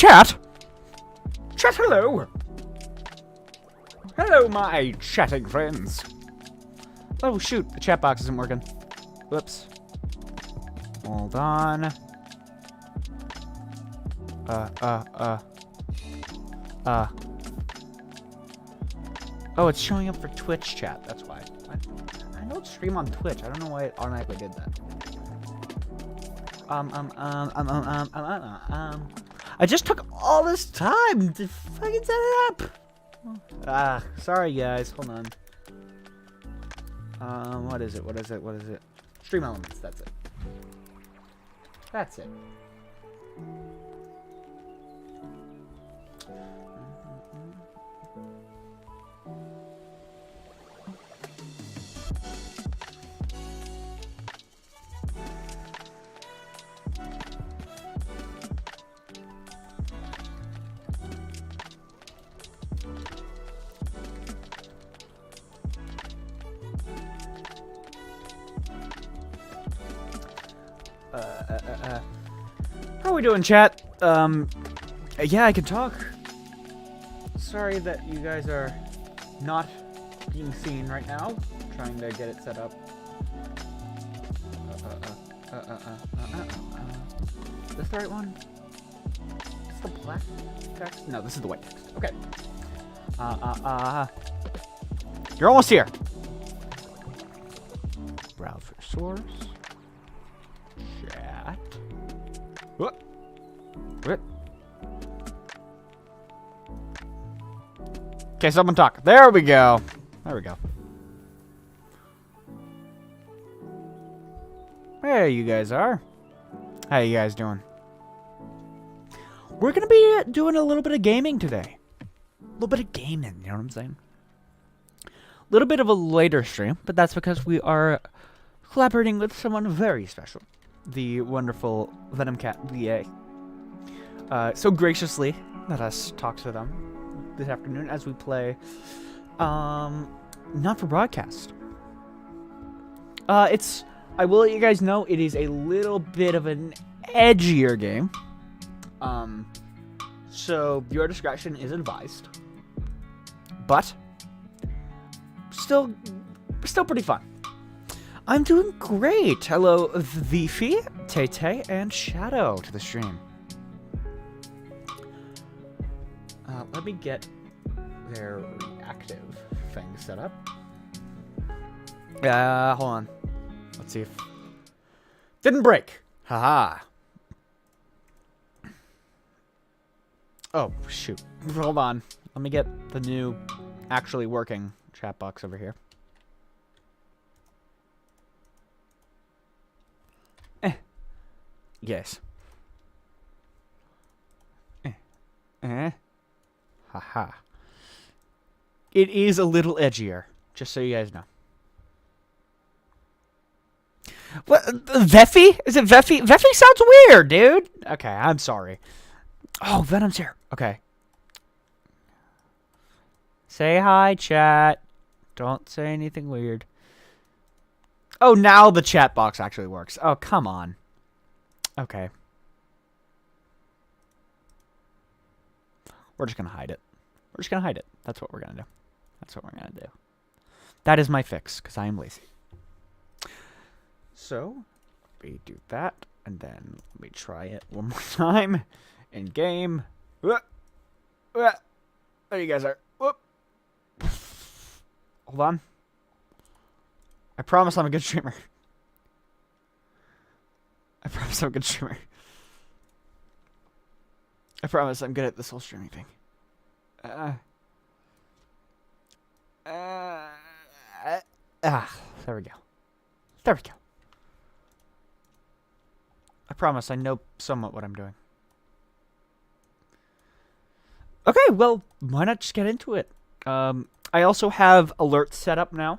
chat! Chat, hello! Hello, my chatting friends. Oh, shoot. The chat box isn't working. Whoops. Hold on. Oh, it's showing up for Twitch chat. That's why. I know it's stream on Twitch. I don't know why it automatically did that. I just took all this time to fucking set it up. Sorry guys. Hold on. What is it? Stream elements. That's it. That's it. How are we doing, chat? Yeah, I can talk. Sorry that you guys are not being seen right now. Trying to get it set up. Is this the right one? Is this the black text? No, this is the white text. Okay. You're almost here. Browse for source. Chat. What? Okay, someone talk. There we go. There we go. There you guys are. How you guys doing? We're gonna be doing a little bit of gaming today. A little bit of gaming, you know what I'm saying? A little bit of a later stream, but that's because we are collaborating with someone very special. The wonderful Venom Cat VA. So graciously let us talk to them this afternoon as we play Not For Broadcast. I will let you guys know it is a little bit of an edgier game. So your discretion is advised. But still pretty fun. I'm doing great. Hello, Vifi, Tay, and Shadow to the stream. Let me get their reactive thing set up. Hold on. Let's see if... Didn't break. Haha. Oh, shoot. Hold on. Let me get the new, actually working chat box over here. Yes. Haha. It is a little edgier, just so you guys know. What? Veffy? Is it Veffy? Veffy sounds weird, dude. Okay, I'm sorry. Oh, Venom's here. Okay. Say hi, chat. Don't say anything weird. Oh, now the chat box actually works. Oh, come on. Okay. We're just going to hide it. We're just going to hide it. That's what we're going to do. That's what we're going to do. That is my fix, because I am lazy. So, we do that, and then let me try it one more time. In game. There you guys are. Whoop. Hold on. I promise I'm a good streamer. I promise I'm a good streamer. I promise I'm good at this whole streaming thing. There we go. There we go. I promise I know somewhat what I'm doing. Okay, well, why not just get into it? I also have alerts set up now.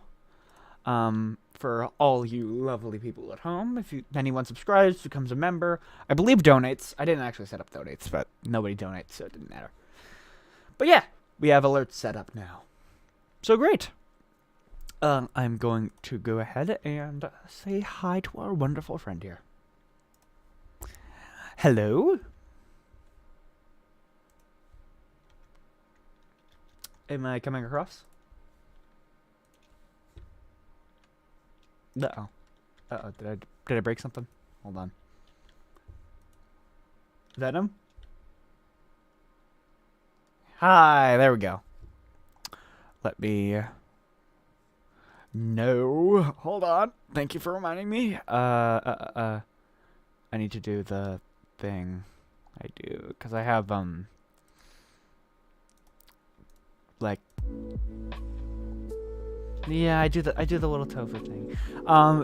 For all you lovely people at home. If anyone subscribes, becomes a member, I believe donates. I didn't actually set up donates, but nobody donates, so it didn't matter. But yeah, we have alerts set up now. So great. I'm going to go ahead and say hi to our wonderful friend here. Hello? Am I coming across? Uh-oh. Uh-oh, did I break something? Hold on. Venom? Hi, there we go. Let me... No, hold on. Thank you for reminding me. I need to do the thing. I do, because I have, like... Yeah, I do the little tofu thing.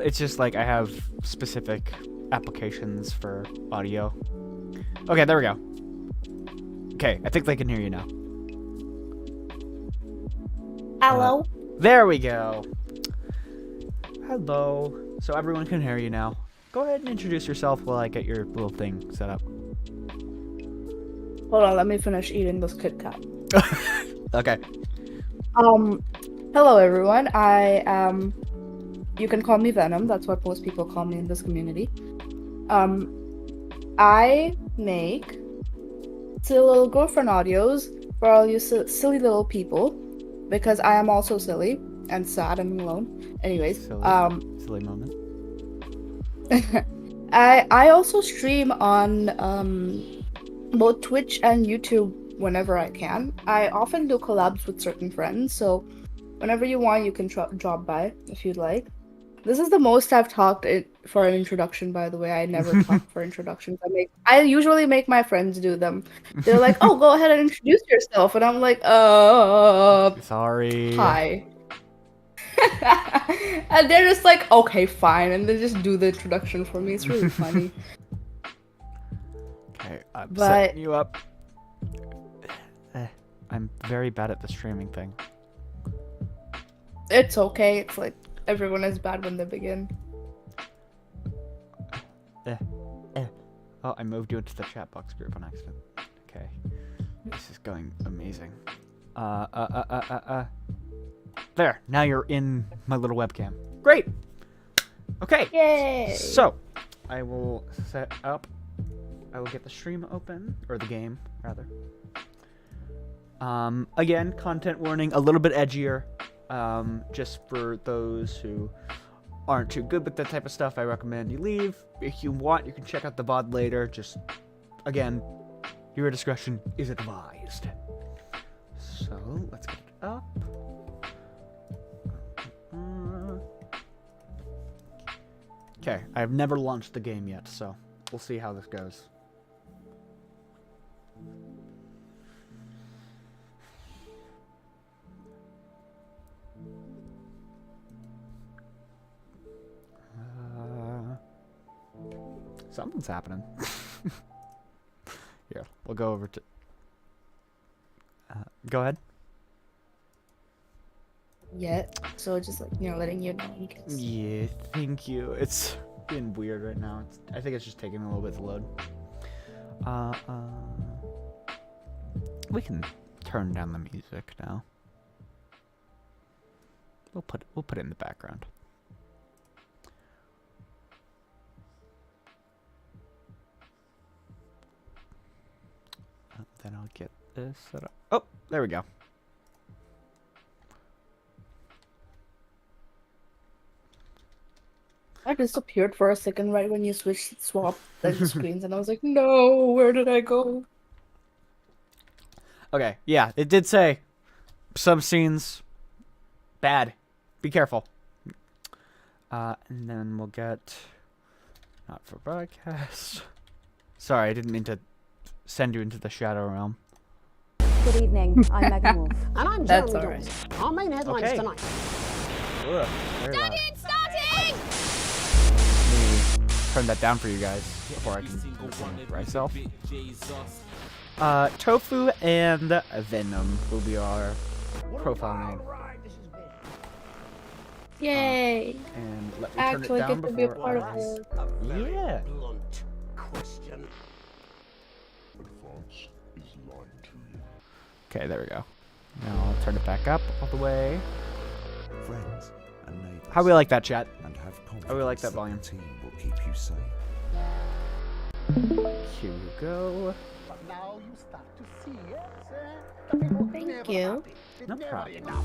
It's just like I have specific applications for audio. Okay, there we go. Okay, I think they can hear you now. Hello. There we go. Hello. So everyone can hear you now. Go ahead and introduce yourself while I get your little thing set up. Hold on, let me finish eating this Kit Kat. Okay. Hello everyone. I am. You can call me Venom. That's what most people call me in this community. I make silly little girlfriend audios for all you silly little people, because I am also silly and sad and alone. Anyways, silly moment. I also stream on both Twitch and YouTube whenever I can. I often do collabs with certain friends, so whenever you want, you can drop by if you'd like. This is the most I've talked for an introduction, by the way. I never talk for introductions. I usually make my friends do them. They're like, "Oh, go ahead and introduce yourself," and I'm like, Sorry. Hi." And they're just like, "Okay, fine," and they just do the introduction for me. It's really funny. Okay, I'm setting you up. I'm very bad at the streaming thing. It's okay. It's like everyone is bad when they begin. Oh, I moved you into the chat box group on accident. Okay. This is going amazing. There. Now you're in my little webcam. Great. Okay. Yay. So, I will set up. I will get the stream open, or the game, rather. Again, content warning, a little bit edgier. Just for those who aren't too good with that type of stuff, I recommend you leave. If you want, you can check out the VOD later. Just, again, your discretion is advised. So, let's get it up. Okay, I've never launched the game yet, so we'll see how this goes. Something's happening. Here, we'll go over to... go ahead. So just like, letting you know. Yeah, thank you. It's been weird right now. I think it's just taking a little bit to load. We can turn down the music now. We'll put it in the background. Then I'll get this set up. Oh, there we go. I disappeared for a second right when you swapped the screens, and I was like, no, where did I go? Okay, yeah, it did say some scenes bad. Be careful. And then we'll get not for broadcast. Sorry, I didn't mean to send you into the shadow realm. Good evening, I'm Megan Wolf. And I'm That's Jeremy alright. Dawson. Our main headlines tonight. Ugh, very loud. Starting! Let me turn that down for you guys before I can listen for myself. Tofu and Venom will be our profile name. Yay! And let me turn Actually, it down get to be a before part I... of it. Yeah. Blunt question. Okay, there we go. Now I'll turn it back up all the way. Friends and neighbors. How we like that, chat? And have How we like that confidence volume? the team will keep you safe. Here we go. now you start to see, yes? Thank you. No problem.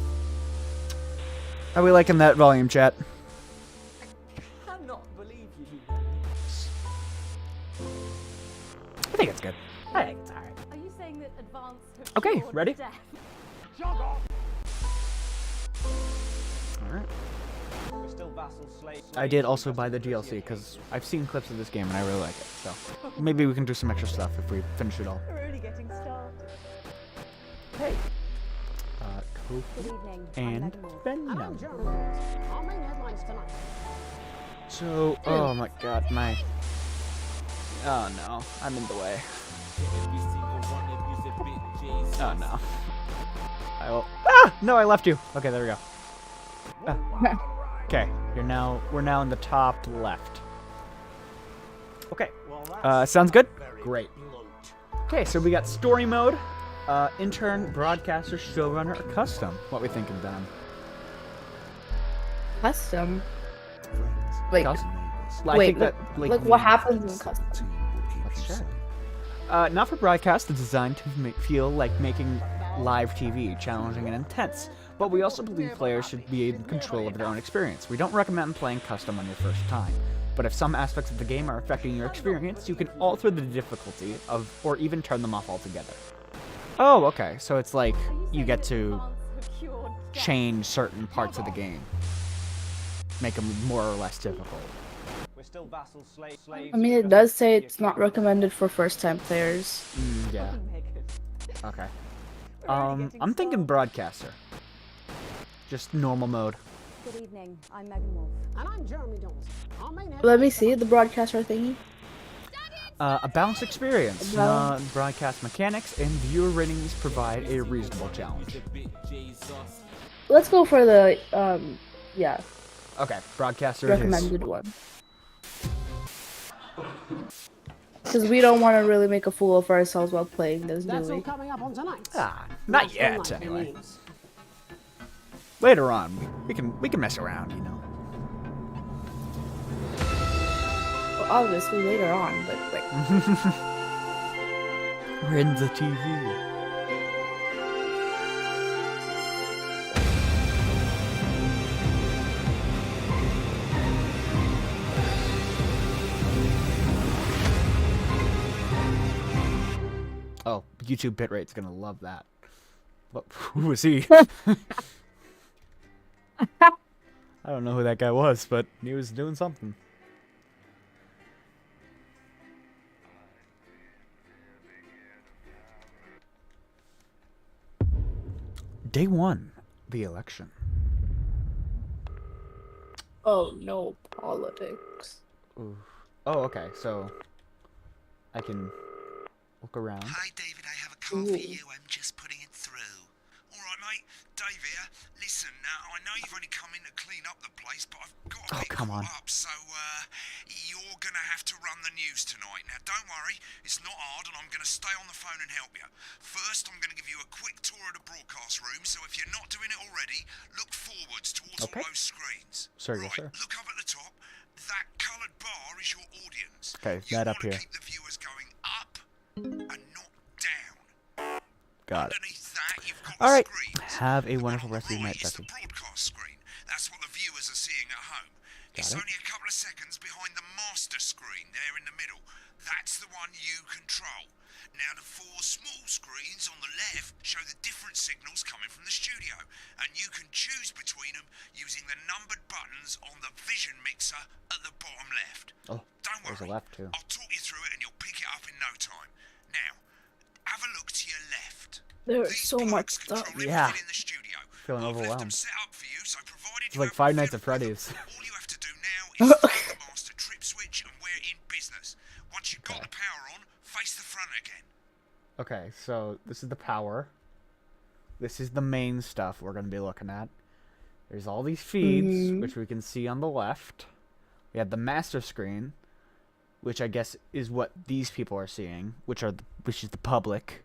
Are we liking that volume, chat? Cannot believe you do I think it's good. I think it's alright. Are you saying that advance have Okay, cured ready? death? Alright. We're still vassal slaves. I did also buy the DLC because I've seen clips of this game and I really like it. So maybe we can do some extra stuff if we finish it all. We're only getting started. Hey. Good evening. I'm And Megan Wolf. And I'm Venom. Jeremy. Our main headlines tonight. So, oh my god, my... Oh no, I'm in the way. Oh no. I will... Ah! No, I left you. Okay, there we go. Ah. Okay, we're now in the top left. Okay, sounds good? Great. Okay, so we got story mode, intern, broadcaster, showrunner, or custom. What we thinking, Dan? Custom. Friends Like, Custom? and neighbors. I wait, think that, like what happens in custom? The team will keep Let's you check. safe. Not for broadcast, it's designed to feel like making live TV, challenging and intense. But we also believe players should be in control of their own experience. We don't recommend playing custom on your first time. But if some aspects of the game are affecting your experience, you can alter the difficulty or even turn them off altogether. Oh, okay. So it's like Are you you saying get that to advance have cured death? change certain parts of the game, make them more or less difficult. We're still vassal slaves. I mean, it does say it's not recommended for first-time players. Yeah. Megan. Okay. We're only getting I'm thinking started. broadcaster. Just normal mode. Good evening. I'm Megan Wolf. And I'm Jeremy Jones. Our main headlines Let me see tonight. the broadcaster thingy. A balanced experience. Well- Broadcast mechanics and viewer ratings provide a reasonable challenge. Let's go for the yeah, Okay, broadcaster it is. recommended one. Because we don't want to really make a fool of ourselves while playing this, do That's all we? coming up on tonight. Ah, not That's yet the anyway. news. Later on, we can mess around, you know. Well, obviously later on, but like, We're in the TV. Oh, YouTube bitrate's gonna love that. What, who was he? I don't know who that guy was, but he was doing something. Day 1, the election. oh no, politics. Ooh. Oh, okay, so I can look around. Hi, David, I have a call for you. I'm just putting it through. All right, mate. Dave here. Listen, I know you've only come in to clean up the place, but I've got a Oh, bit come on. caught up, so you're going to have to run the news tonight. Now, don't worry. It's not hard, and I'm going to stay on the phone and help you. First, I'm going to give you a quick tour of the broadcast room, so if you're not doing it already, look forwards towards Okay. all those screens. Sir, right, yes, sir. look up at the top. That coloured bar is your audience. Okay, You that up wanna here. keep the viewers going up and not down. Got it. Underneath that, you've got All right. the screens. Have a The one wonderful on the rest of your night, right is the Becky. broadcast screen. That's what the viewers are seeing at home. It's it. only a couple of seconds behind the master screen there in the middle. That's the one you control. Now, the four small screens on the left show the different signals coming from the studio, and you can choose between them using the numbered buttons on the vision mixer at the bottom left. Oh, Don't there's a worry. left too. I'll talk you through it and you'll pick it up in no time. Now, have a look to your left. There's These so much plugs stuff. control Yeah. everything in the studio. Feeling I've left them overwhelmed. set up for you, so provided It's you like have Five a Nights at fiddle with Freddy's. them, all you have to do now is flip the master trip switch and we're in business. Once you've got Okay. the power on, face the front again. Okay, so this is the power. This is the main stuff we're going to be looking at. There's all these feeds, Mhm. which we can see on the left. We have the master screen, which I guess is what these people are seeing, which is the public.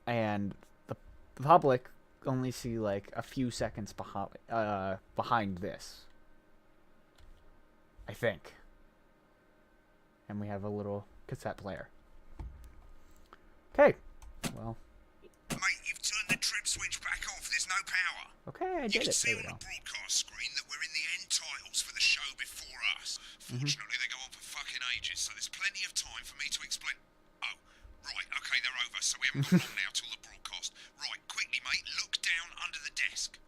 And the public only see like a few seconds behind this, I think. And we have a little cassette player. Okay. Well. Mate, you've turned the trip switch back off. There's no power. Okay, I You did can it. see There we on go. the broadcast screen that we're in the end titles for the show before us. Fortunately, they go on for fucking ages, so there's plenty of time for me to explain. Oh, right, okay, they're over, so we haven't got long now till the broadcast. Right, quickly, mate, look down under the desk.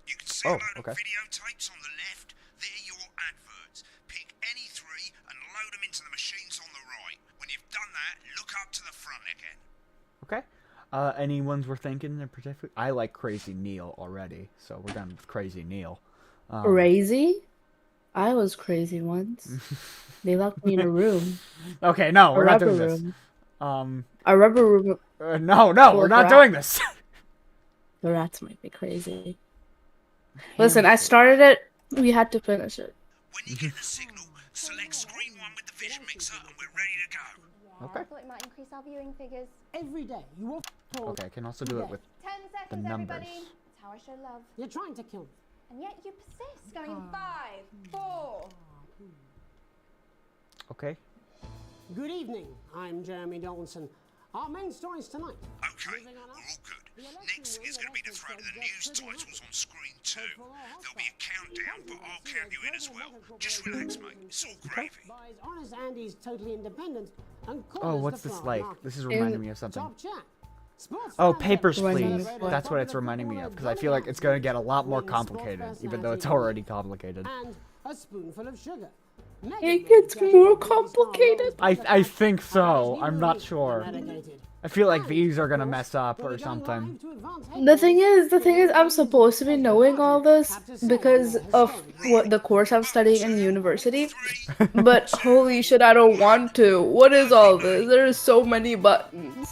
You can see a load of videotapes on the left. They're your adverts. Pick any 3 and load them into the machines on the right. When you've done that, look up to the front again. Okay. Any ones we're thinking in particular? I like Crazy Neil already, so we're done with Crazy Neil. Crazy? I was crazy once. They locked me in a room. Okay, no, we're not rubber doing this. room. A rubber room. No, full we're of not rats. doing this. The rats might be crazy. Listen, I started it. We had to finish it. When you get the signal, select screen 1 with the vision mixer and we're ready to go. Okay. I thought it might increase our viewing figures. Every day you are told Okay, I can also do it with 10 seconds, the numbers. everybody. That's how I show love. you're trying to kill me. And yet you persist, going in 5, 4. Okay. Good evening. I'm Jeremy Donaldson. Our main stories tonight. Okay, we're all good. Next is going to be the throw to the news titles on screen 2. There'll be a countdown, but I'll count you in as well. Just relax, mate. It's all gravy. Buys Honest Andy's totally independent and Oh, corners what's the this farm like? market. This is reminding me of something. Top chat. Sports Oh, fans Papers, are Please. celebrating That's what it's popular reminding me footballer of, because I feel like it's going to get a lot more Winning sports complicated, even though it's personality already complicated. and a spoonful of sugar. It gets more complicated. I think so. I'm not sure. I feel like these are going to mess up or something. The thing is, I'm supposed to be knowing all this because of what the course I'm studying in university. But holy shit, I don't want to. What is all this? There's so many buttons.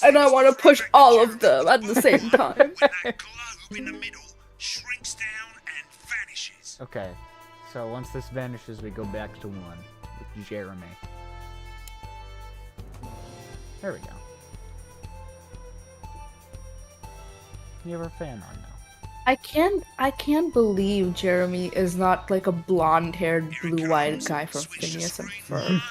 And I want to push all of them at the same time. When that globe in the middle shrinks down and vanishes. Okay. So once this vanishes, we go back to 1 with Jeremy. There we go. You have our fan on now. I can't believe Jeremy is not like a blonde-haired, blue-eyed guy from Phineas and Ferb.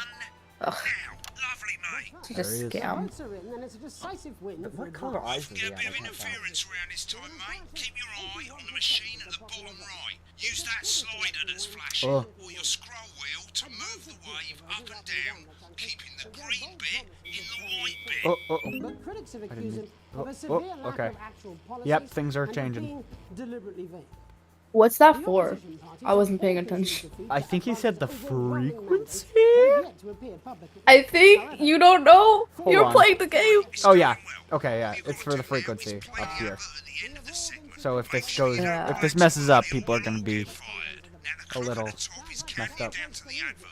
Ugh, Lovely, mate. it's a There he is. scam. And it's a decisive win for What color eyes does he Get a have? bit I of can't tell. interference around this time, mate. Keep your eye on the machine at the bottom right. Use that slider that's flashing, Oh. or your scroll wheel to move the wave up and down, keeping the green bit in the white bit. Oh. But critics have didn't accused him mean- of oh, a severe oh, lack okay. of actual policies Yep, things are and of changing. being deliberately vague. What's that The for? opposition parties I wasn't have paying all attention. defeated I think he said the overwhelming frequency? numbers. They've yet to appear publicly. I think you don't know. Hold You're on. playing the game. Oh, yeah. Okay, yeah. It's for the frequency up here. At the end of the segment, So if this goes, Yeah. if this messes up, people are going to be fired. Now the a clock little at the top is messed counting up. down to the advert.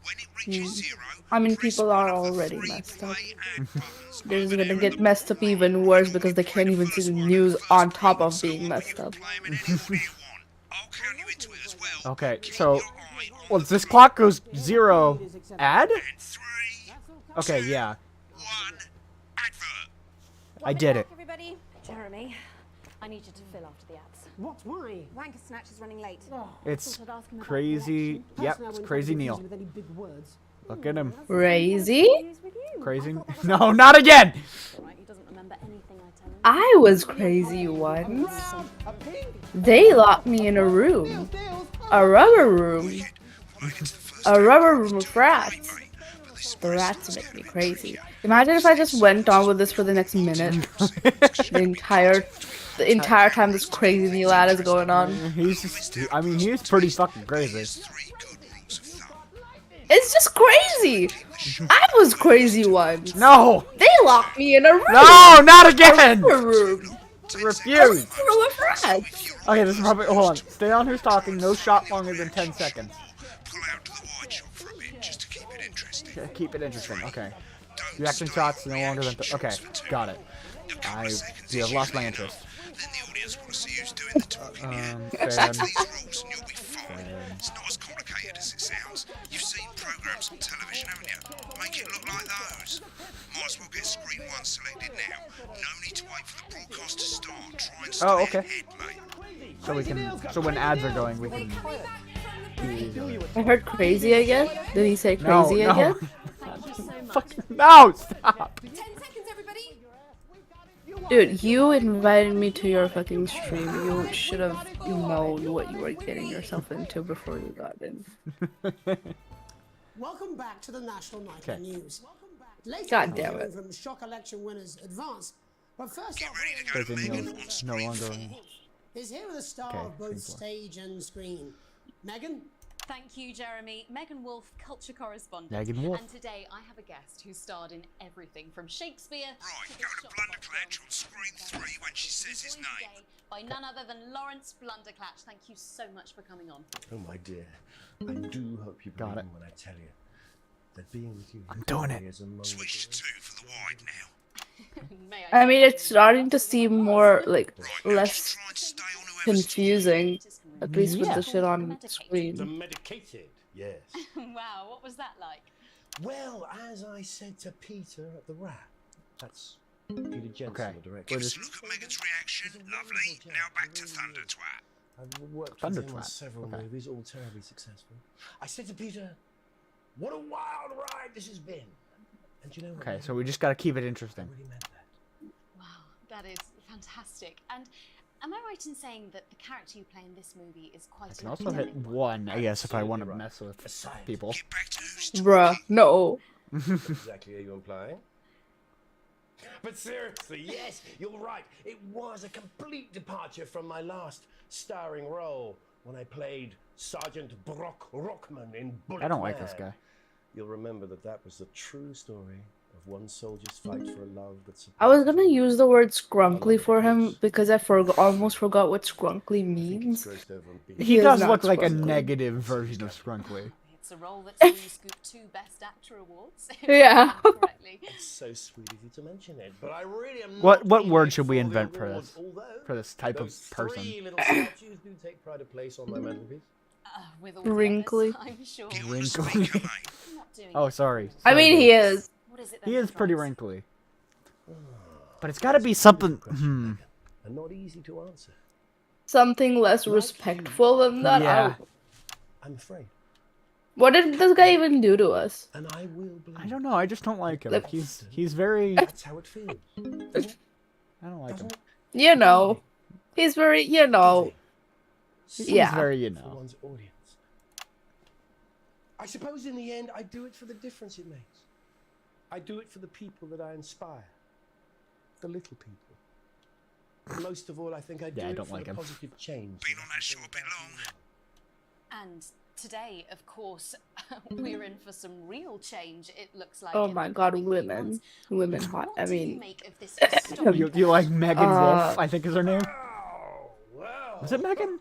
When it reaches 0, I mean, press people one are of the already 3 messed up. play ad buttons They're over gonna there get at the messed up bottom even right. worse You because they can can't play even the see the first one news and the on first top one, of so being you messed can up. play 'em in any order you want. I'll count you into it as well. Okay, Keep so your eye on once the this three. clock goes 0, ad? And 3, Okay, yeah. 1, advert. I did it. Everybody. Jeremy, I need you to fill after the ads. What? Why? Wanker Snatch is running late. It's Thought I'd ask him about crazy. the Yep, Personally, I it's wouldn't Crazy take Neil. decisions with any big words. Look at him. Crazy? election. With you. Crazy. I thought that was No, not again! Right, he doesn't remember anything I tell him. I was crazy once. They locked me in a room. A rubber room. A rubber room of rats. The rats make me crazy. Imagine if I just went on with this for the next minute. The entire time this crazy Neil ad is going on. He's just, I mean, he's pretty fucking crazy. It's just crazy. I was crazy once. No! They locked me in a room. No, not again! A room. Refuse! Room of rats. Okay, this is probably, hold on. Stay on who's talking, no shot longer than 10 seconds. Pull out to the wide shot for a bit, just to keep it interesting. Yeah, keep it interesting, okay. Don't Reaction start shots no longer than, reaction okay, shots for 2 got it. A couple of seconds You is have lost my usually interest. enough. Then the audience want to see who's doing the talking. Fan. Stick to these rules and you'll be fine. It's not as complicated as it sounds. You've seen programs on television, haven't you? Make it look like those. Might as well get screen 1 selected now. No need to wait for the broadcast to start. Try and stay Oh, okay. ahead, mate. So we can, so when ads are going, we can... I heard crazy again. Did he say No, crazy no. again? Thank you so much. Fuck, no, stop! 10 seconds, Dude, you invited me to your fucking stream. You should have known what you were getting yourself into before you got in. Welcome back to the National Nightly Okay. News. Later, God we'll be damn hearing it. from shock election winners Advance. But first Get up, ready to go to Doesn't Megan know- on no screen longer 4. on- is here with a star Okay, of both screen four. stage and screen. Megan? Thank you, Jeremy. Megan Wolf, culture correspondent. Megan Wolf. And today I have a guest who starred in everything from Shakespeare Right, to go the to shop Blunderclatch top on screen 3 when she says his joined name. today by none other than Lawrence Blunderclatch. Thank you so much for coming on. Oh my dear, I do hope you Got believe it. me when I tell you that being with you I'm doing it. is among the Switch to 2 greatest for the wide now. May I mean, it's starting to seem more like Right, now less just try and stay on whoever's confusing, at least with Yeah. the shit on The screen. medicated, yes. Wow, what was that like? Well, as I said to Peter at the Rat, that's Peter Jensen, Okay. the director. Give What us is- a look at Megan's reaction. Lovely. Now back to Thunder Twat. I've worked Thunder with him on Twat, several okay. movies, all terribly successful. I said to Peter, what a wild ride this has been. And you know what? Okay, Megan? so we just gotta keep it I interesting. really meant that. Wow, that is fantastic. And am I right in saying that the character you play in this movie is quite I an can also hit academic one? 1, I guess, if I want to Absolutely right. mess with Aside. people. Get back to who's talking. Bruh, no. Exactly are you implying? But seriously, yes, you're right. It was a complete departure from my last starring role when I played Sergeant Brock Rockman in Bullet I don't like this Man. guy. You'll remember that was the true story of one soldier's fight for a love that I was surpasses gonna all. use the word scrunkly for him because I almost forgot what scrunkly I think means. it's grossed over on beef. He is does not look like a scrunkly. negative version of Scrunkly. It's a role that's seen you scoop 2 Best Actor awards. if I Yeah. remember correctly. It's so sweet of you to mention it, but I really am What not word eager should we the invent for awards, this? although For this type of those person. 3 little statues do take pride of place on my mantelpiece. With all the Wrinkly. others, I'm sure. Get on the Wrinkly. speaker, mate. I'm not doing Oh, it. sorry. I mean, he is. What is it He then is that pretty drives- wrinkly. But it's gotta be something. Hmm. And not easy to answer. Something less respectful than that. Yeah. I'm afraid. What did this guy even do to us? And I will believe. I don't know. I just don't like him. Like- He's very. That's how it feels. I don't like him. Doesn't it? You know, he's very, you know. He's Yeah. very, you For know. one's audience. I suppose in the end, I do it for the difference it makes. I do it for the people that I inspire. The little people. Most of all, I think I do Yeah, I it don't for like the him. positive change. Been on that show a bit long. And today, of course, we're in for some real change. It looks like. Oh in my the god, coming women. months. Women hot. What I do you mean, make of this historic You like Megan Wolf? I think is her name. Oh, well. Was it Megan?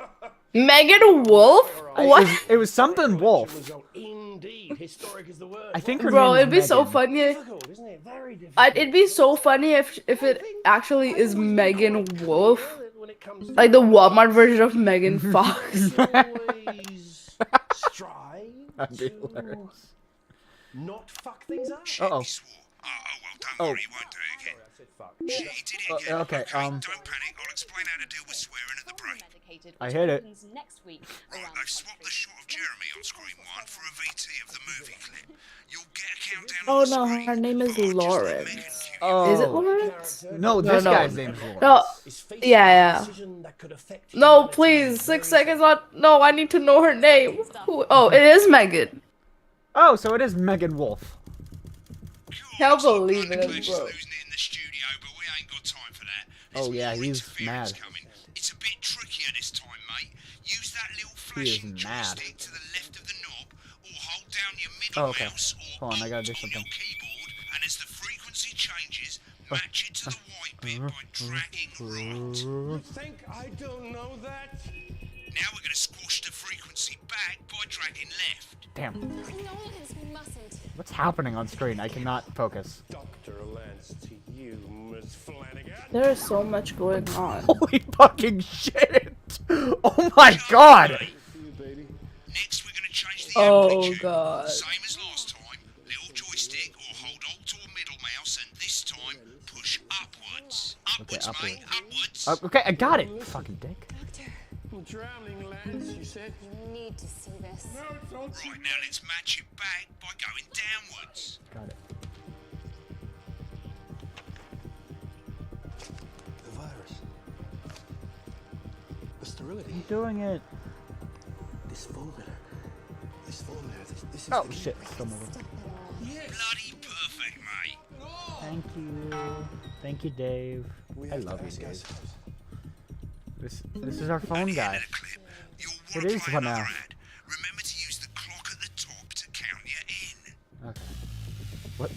Megan Wolf? What? It was something Wolf. Indeed, historic is the word. I think her Bro, name it'd be is so Megan. funny. Difficult, isn't it? Very difficult. It'd be so funny if it actually is Megan Wolf, When it comes to like the Walmart version of Megan Fox. always strive That'd be to hilarious. not fuck things up. Shit, Uh-oh. he swore. Oh, well, don't Oh. worry, he won't do it again. Sorry, I said fuck. Shit, he did it again. okay, Don't panic. I'll explain how to deal with swearing at the break. medicated, I which hit it. happens next week Right, around they've the swapped the country. shot of Jeremy on screen 1 for a VT of the movie clip. You'll get a countdown Oh on the no, screen. her name is but I'll just let Lauren. Megan cue you. Oh. Is it Lawrence? No, this no. guy's name's Lawrence. No, Is facing yeah, a yeah. decision that could affect No, humanity please, in 6 very seconds on. No, I need to know her name. Oh, it is Megan. Oh, so it is Megan Wolf. Can't It's like believe it, Blunderclatch bro. losing it in the studio, but we ain't got time for that. Oh, There's yeah, more he's interference mad. Coming. It's a bit trickier this time, mate. Use that little He is flashing mad. joystick to the left of the knob, or hold down your middle Oh, okay. mouse, or Hold on, I gotta do Alt on something. your keyboard, and as the frequency changes, match it to the white bit by dragging right. You think I don't know that? Now we're going to squash the frequency back by dragging left. Damn. Lawrence, we mustn't. What's happening on screen? I cannot focus. Dr. Lance to you, Miss Flanagan. There is so much going on. Holy fucking shit! Oh my god! Next, we're going to change the Oh, amplitude. God. Same as last time. Little joystick or hold Alt or middle mouse, and this time push upwards. Upwards, mate. Upwards. Okay, I got it. Fucking dick. Doctor, I'm drowning, Lance, you said. you need to see this. Right, now let's match it back by going downwards. Got it. The sterility. I'm doing it. This formula. This is Oh the shit! Still moving. Bloody perfect, mate. Thank you. Thank you, Dave. I love you, ask Dave. ourselves. This is our phone guy. You'll It want to is play one another now. ad. Remember to use the clock at the top to count you in. Okay. What?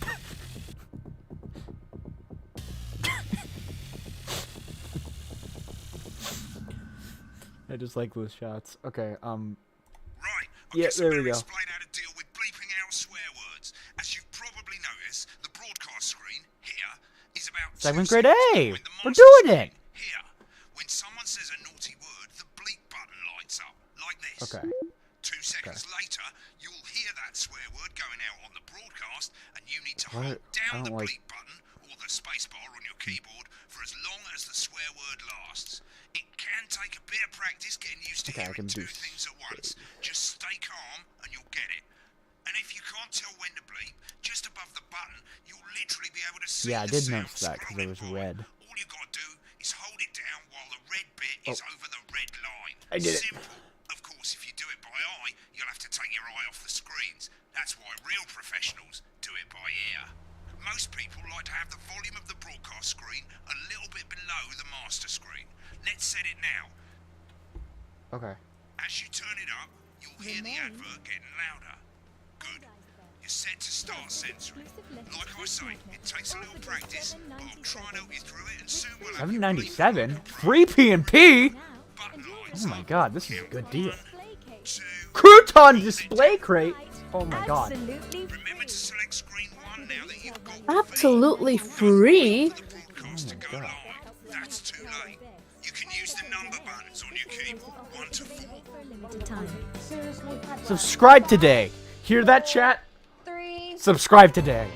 I just like those shots. Okay, Right. I Yeah, guess there I we better go. explain how to deal with bleeping out swear words. As you've probably noticed, the broadcast screen here is about Segment 2 grade seconds A. behind the We're master doing screen. it. Here, when someone says a naughty word, the bleep button lights up like this. okay. 2 seconds later, you'll hear that swear word going out on the broadcast, and you need to What? hold I down don't the like- bleep button or the space bar on your keyboard for as long as the swear word lasts. It can take a bit of practice getting used to Okay, I hearing can two do things at once. Just stay calm and you'll get it. And if you can't tell when to bleep, just above the button, you'll literally be able to see Yeah, I the did sound notice that because it scrolling was by. red. All you gotta do is hold it down while the red bit is over the red line. I did it. Simple. Of course, if you do it by eye, you'll have to take your eye off the screens. That's why real professionals do it by ear. Most people like to have the volume of the broadcast screen a little bit below the master screen. Let's set it now. Okay. As you turn it up, you'll hear the advert getting louder. Good. You're set to start censoring. Like I say, it takes a little practice, but I'll try and help you through it, and soon we'll have you 797. Free P&P. button lights Oh my up. god, this is a good deal. 2. Crouton display crate. Oh my god. Remember to select screen 1 now that you've got Absolutely free. the broadcast to go live. That's too late. You can use the number buttons on your keyboard, 1 to 4. Subscribe today. Hear that, chat? 3. Subscribe today.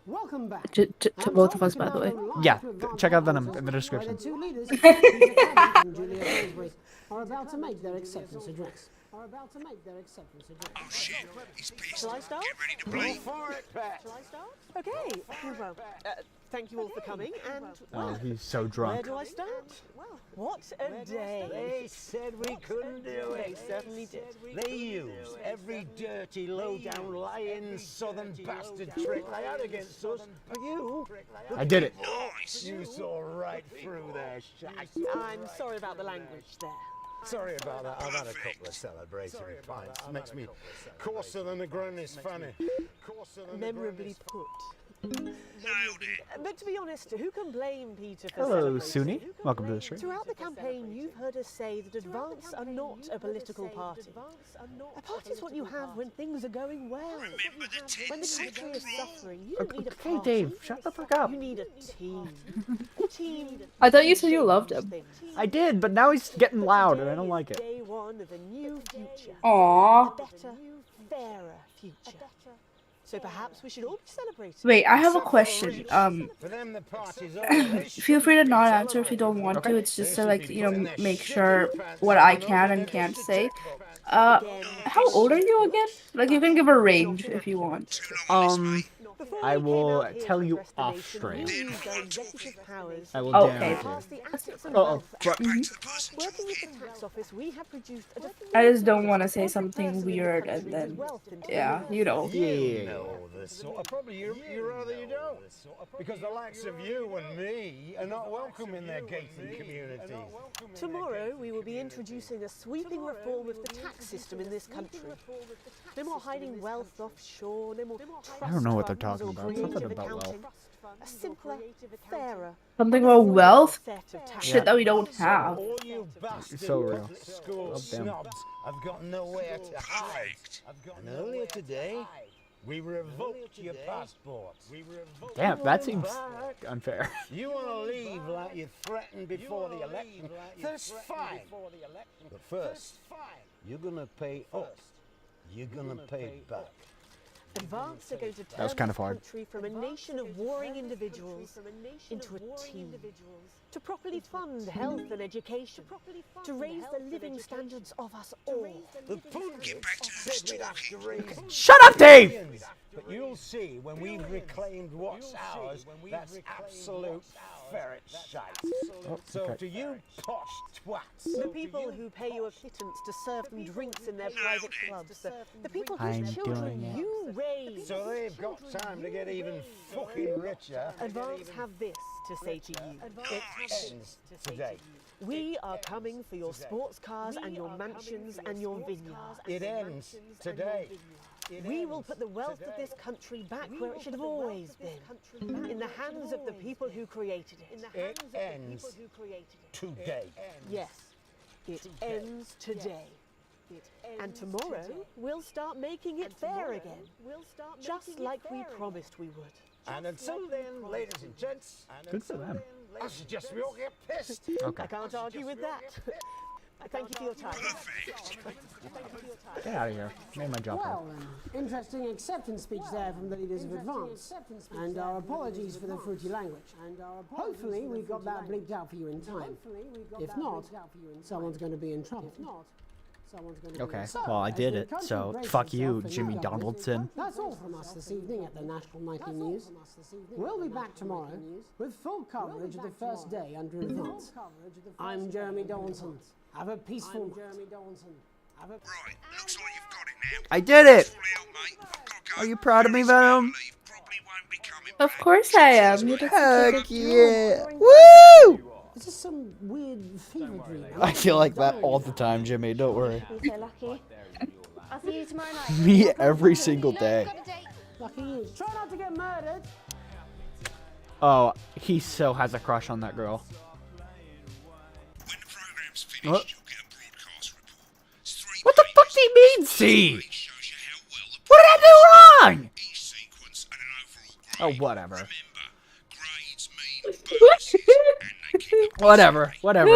Welcome back. To both of us, by the way. Yeah, check out Venom in the description. The two leaders, Peter Craig and Julia Roseberry, are about to make their acceptance address. Oh shit, he's pissed. Shall I start? Get ready to bleep. Shall I start? Okay. Well, thank you all for coming. And Oh, he's so where drunk. do I start? What a day! They said we couldn't do They it. certainly did. They used every dirty, low-down, lying southern bastard trick they had against us. But you, I did it. Nice. you saw right through their shite. I'm sorry about the language there. Sorry about that. I've had a couple of celebratory pints. Makes me coarser than a granny's fanny. Memorably put. Nailed it. But to be honest, who can blame Peter for Hello, celebrating? Suni. Welcome to the stream. Throughout the campaign, you've heard us say that Advance are not a political party. A party is what you have when things are going well. Remember the 10 When the second country is rule. suffering, you don't need a Okay, party. Dave, shut the fuck up. You need a team. A team. I thought you said you loved him. I did, but now he's getting loud and I don't like it. Day one of a new future. Aww. A better, fairer future. So perhaps we should all be celebrating. Wait, I have a question. For them, the party's over. Feel free to not answer if you don't want to. It's just to make sure what I can and can't say. How old are you again? Like, you can give a range if you want. I will tell you off stream. I will Okay. Oh, Working with the tax office, we have produced a I just don't want to say something weird and then, yeah, you know. yeah. No, the sort of probably you rather you don't, because the likes of you and me are not welcome in their gated communities. Tomorrow we will be introducing a sweeping reform of the tax system in this country. No more hiding wealth offshore, no more I don't know what they're trust talking funds or about. Something creative about accounting. A simpler, fairer Something about wealth? set of tax. Shit that we don't have. All you bastard so real. public school Oh, damn. snobs have got nowhere to hide. And earlier today, we revoked your passports. Damn, that seems unfair. You want to leave like you threatened before the election? That's fine. But first, you're going to pay up. You're going to pay back. Advance are going to turn was kind of this hard. country from a nation of warring individuals into a team. To properly fund health and education. To raise the living standards of us all. The pundits said we'd have to raise Shut up, Dave! billions, but you'll see when we've reclaimed what's ours, that's absolute ferret shite. Oh, So okay. to you posh twats. The people who pay you a pittance to serve them drinks in their private clubs. The people I'm whose children doing it. you raise. So they've got time to get even fucking richer. Advance have this to say to you. It ends today. We are coming for your sports cars and your mansions and your vineyards. It ends today. We will put the wealth of this country back where it should have always been. In the hands of the people who created it. It ends today. Yes, it ends today. And tomorrow, we'll start making it fair again. Just like we promised we would. And until then, ladies and gents, Good for them. I suggest we all get pissed. Okay. I can't argue with that. Thank you for your time. Get out of here. Made my job hard. Well, interesting acceptance speech there from the leaders of Advance. And our apologies for the fruity language. Hopefully we got that bleeped out for you in time. If not, someone's going to be in trouble. Okay, So, well, I as did the it, country so braces fuck itself you, for Jimmy new government, Donaldson. That's all from us this evening at the National Nightly News. We'll be back tomorrow with full coverage of the first day under Advance. I'm Jeremy Donaldson. Have a peaceful night. Right, looks like you've got it now. I did it! Fully out, mate. I've got to go. Are you proud of me, Venom? Leave probably won't be coming Of back. course I am. You just Heck yeah! Woo! Is this some weird fever dream? I feel like that all the time, Jimmy. Don't worry. You're so lucky. I'll see you tomorrow night. Me every single day. Got a date. Lucky you. Try not to get murdered. Oh, he so has a crush on that girl. When the program's finished, What? you'll get a broadcast report. It's 3 What the fuck pages. do you mean, C? It shows you how well the What did I do wrong? each sequence and an overall grade. Oh, whatever. Remember, grades mean bonuses, and they keep the Whatever,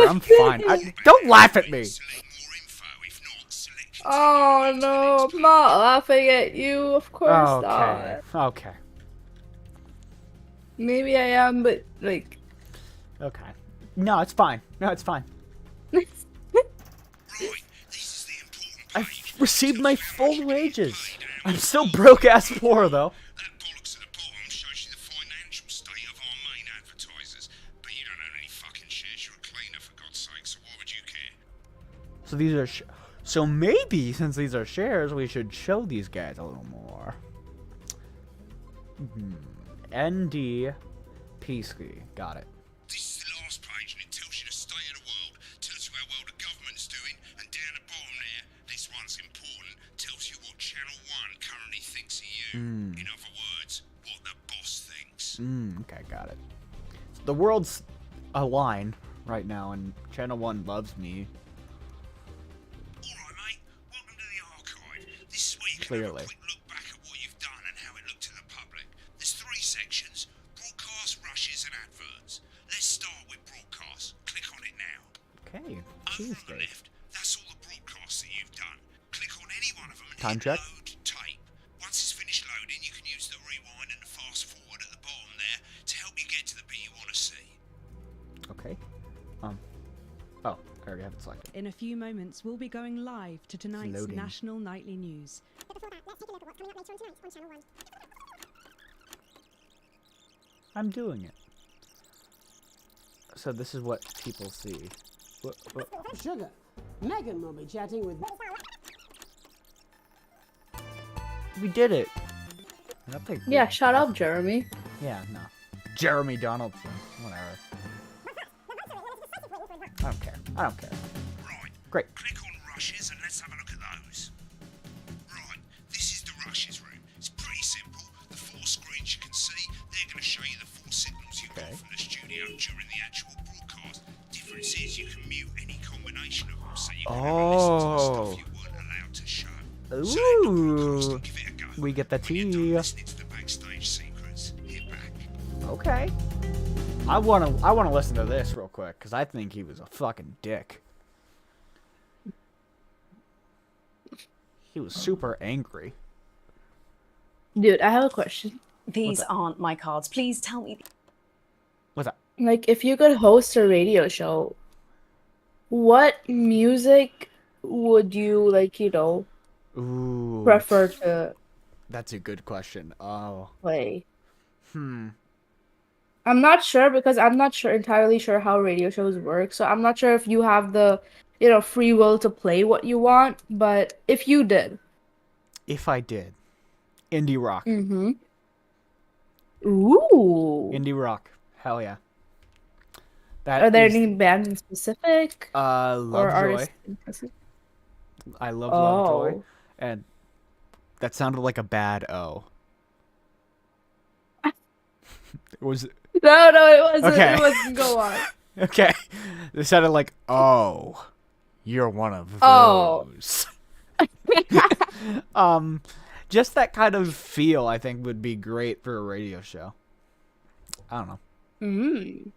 I'm fine. Don't laugh at me. select more info. If not, select Oh no, I'm not laughing at you. Of course Okay, not. okay, Maybe I am, but like. okay. No, it's fine. No, it's fine. right. This is the important I've page. received my full wages. I'm still broke ass poor, though. That bollocks at the bottom shows you the financial state of our main advertisers. But you don't own any fucking shares. You're a cleaner, for God's sake. So why would you care? So these are, so maybe since these are shares, we should show these guys a little more. ND Peasky, got it. This is the last page, and it tells you the state of the world, tells you how well the government's doing, and down the bottom there, this one's important, tells you what Channel 1 currently thinks of you. In other words, what the boss thinks. Okay, got it. The world's a line right now, and Channel 1 loves me. Alright, mate, welcome to the archive. This is where you can have Clearly. a quick look back at what you've done and how it looked to the public. There's 3 sections, broadcast, rushes, and adverts. Let's start with broadcast. Click on it now. Okay, Over on the cheesesteak. left, that's all the broadcasts that you've done. Click on any one of them and Time hit check. load tape. Once it's finished loading, you can use the rewind and the fast forward at the bottom there to help you get to the bit you want to see. Okay. Oh, I already have it selected. In a few moments, we'll be going live to tonight's Loading. National Nightly News. I'm doing it. So this is what people see. What? Sugar. Megan will be chatting with. We did it. That thing- Yeah, shut up, Jeremy. Yeah, no. Jeremy Donaldson. Whatever. I don't care. I don't care. Right. Great. Click on rushes and let's have a look at those. Right, this is the rushes room. It's pretty simple. The 4 screens you can see, they're going to show you the 4 signals you got from the studio during the actual broadcast. Difference is you can mute any combination of them, so you can never listen to the stuff you weren't allowed to show. Ooh. Give it a go. We get the When you're done tea. listening to the backstage secrets, hit back. Okay. I wanna listen to this real quick because I think he was a fucking dick. He was super angry. Dude, I have a question. These aren't my cards. Please tell me. What's that? Like, if you could host a radio show, what music would you, like, Ooh. prefer to That's a good question. Oh. play? I'm not sure because I'm not sure entirely sure how radio shows work. So I'm not sure if you have the, free will to play what you want. But if you did, If I did, indie rock. mm-hmm. Ooh. Indie rock. Hell yeah. That Are there is, any bands in specific or Lovejoy. artists in specific? I love Lovejoy. Oh. And that sounded like a bad O. It was No, it wasn't. Okay. It wasn't. Go on. okay. It sounded like, oh, you're one of Oh. those. Just that kind of feel, I think, would be great for a radio show. I don't know. Mm.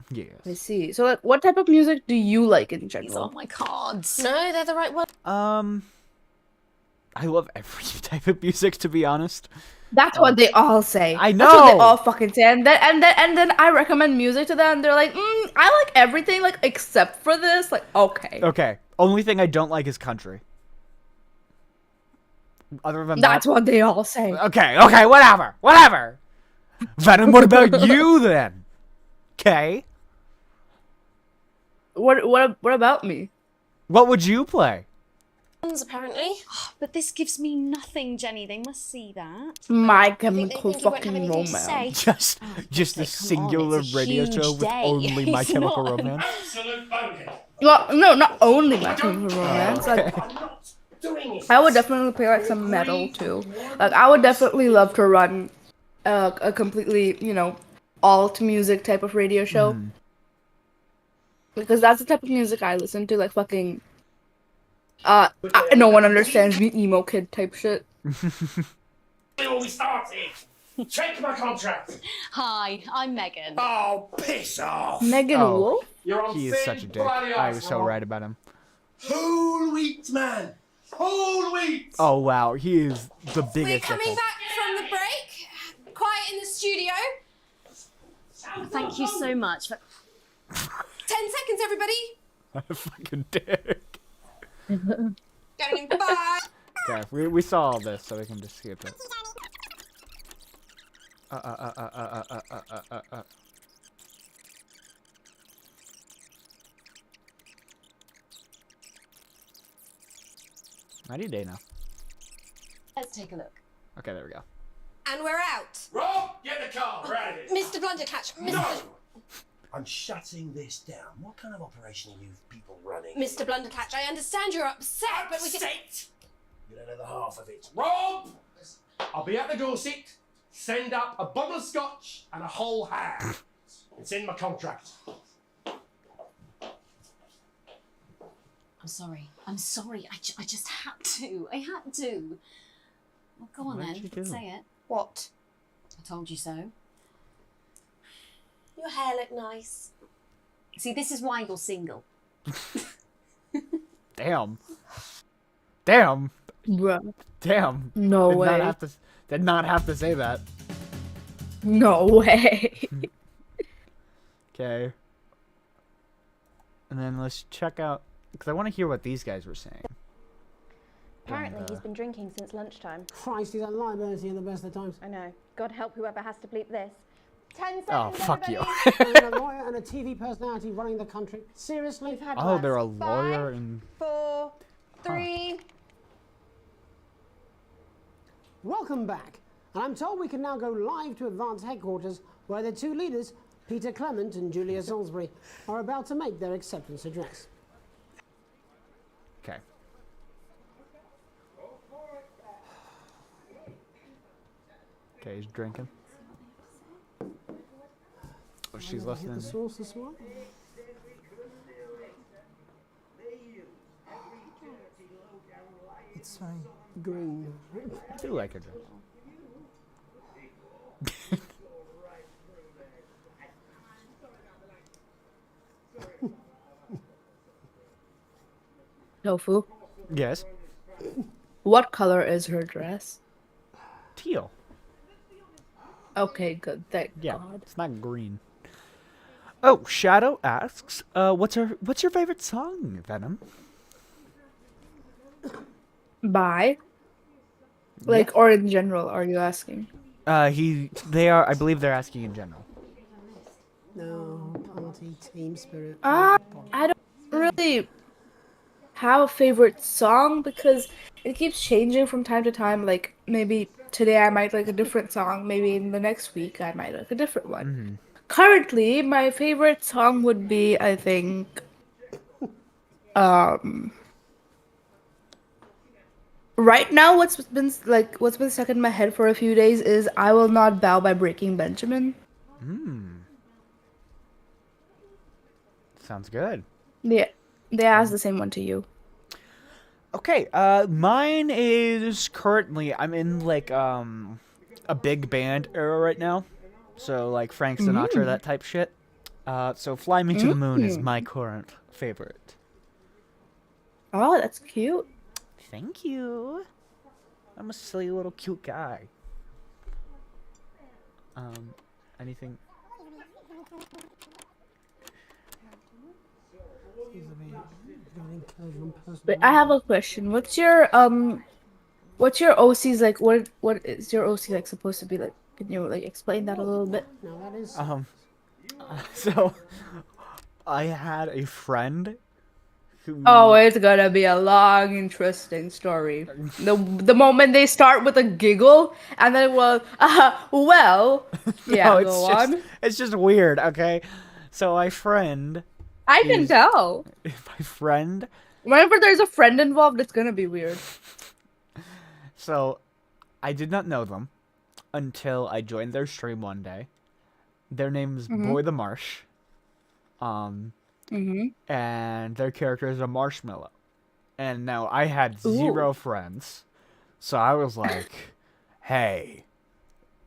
Yes. I see. So, like, what type of music do you like in These general? aren't my cards. No, they're the right one. I love every type of music, to be honest. That's what they all say. I That's what they know. all fucking say. And then I recommend music to them. And they're like, I like everything, like except for this. Like, okay. Okay. Only thing I don't like is country. Other than That's that, what they all say. Okay, whatever. Venom, what about you then? Okay. What about me? What would you play? Apparently. But this gives me nothing, Jenny. They must see that. My think Chemical you won't have fucking anything to say. Romance. Just a singular it's a radio huge show with day. only My It's Chemical not. Romance. Absolute bonehead. Well, no, not only My Chemical Romance. Like, I'm not doing it. I would definitely play like some metal too. Like, I would definitely love to run a completely, alt music type of radio show. Because that's the type of music I listen to, like fucking no one understands me, emo kid type shit. Before we started, check my contract. Hi, I'm Megan. Oh, piss off. Megan Oh. Wolf? You're on He is thin such a dick. bloody I ice, was so Rob. right about him. Whole wheat, man. Whole wheat. Oh wow, he is the We're biggest coming dickhead. back from the break. Quiet in the studio. Thank you so much. 10 seconds, everybody. What a fucking dick. Going in 5. Okay, we saw all this, so we can just skip it. How do you day now? Let's take a look. Okay, there we go. And we're out. Rob, get the car. We're out of here. Mr. Blundercatch. No. I'm shutting this down. What kind of operation are you people running? Mr. Blundercatch, I understand you're upset, but we can... Upset? You don't know the half of it. Rob! I'll be at the Dorset. Send up a bottle of scotch and a whole ham. It's in my contract. I'm sorry. I just had to. I had to. Well, go on What then. did you do? Say it. What? I told you so. Your hair looked nice. See, this is why you're single. Damn. Bruh. Damn. No Did way. not have to say that. No way. Okay. And then let's check out, because I want to hear what these guys were saying. Apparently, he's been drinking since lunchtime. Christ, he's unliability at the best of times. I know. God help whoever has to bleep this. 10 seconds, Oh, fuck you. everybody. And a lawyer and a TV personality running the country. Seriously? We've had Oh, worse. they're a lawyer 5, and... 4, 3. Welcome back. And I'm told we can now go live to Advance Headquarters, where the two leaders, Peter Clement and Julia Salisbury, are about to make their acceptance address. Okay. Okay, he's drinking. Oh, she's Hit listening. the source this one. It's very green. I do like her dress. Tofu. Yes. What color is her dress? Teal. Okay, good. Thank Yeah, God. it's not green. Oh, Shadow asks, what's your favorite song, Venom? Bye. Like, or in general, are you asking? I believe they're asking in general. No, party, team spirit. I don't really have a favorite song because it keeps changing from time to time. Like maybe today I might like a different song, maybe in the next week I might like a different one. Currently, my favorite song would be, I think, right now what's been stuck in my head for a few days is "I Will Not Bow" by Breaking Benjamin. Sounds good. Yeah, they asked the same one to you. Okay, mine is currently, I'm in like a big band era right now. So like Frank Sinatra, that type shit. So Fly Me to the Moon is my current favorite. Oh, that's cute. Thank you. I'm a silly little cute guy. Anything? Wait, I have a question. What's your OC's like? What is your OC like supposed to be like? Can you like explain that a little bit? No, that is. So I had a friend who. Oh, it's gonna be a long, interesting story. The moment they start with a giggle and then well, yeah, No, go on. It's just weird. Okay, so my friend. I can tell. My friend. Whenever there's a friend involved, it's gonna be weird. So, I did not know them until I joined their stream one day. Their name is Boy the Marsh. And their character is a marshmallow. And now I had zero friends. So I was like, hey,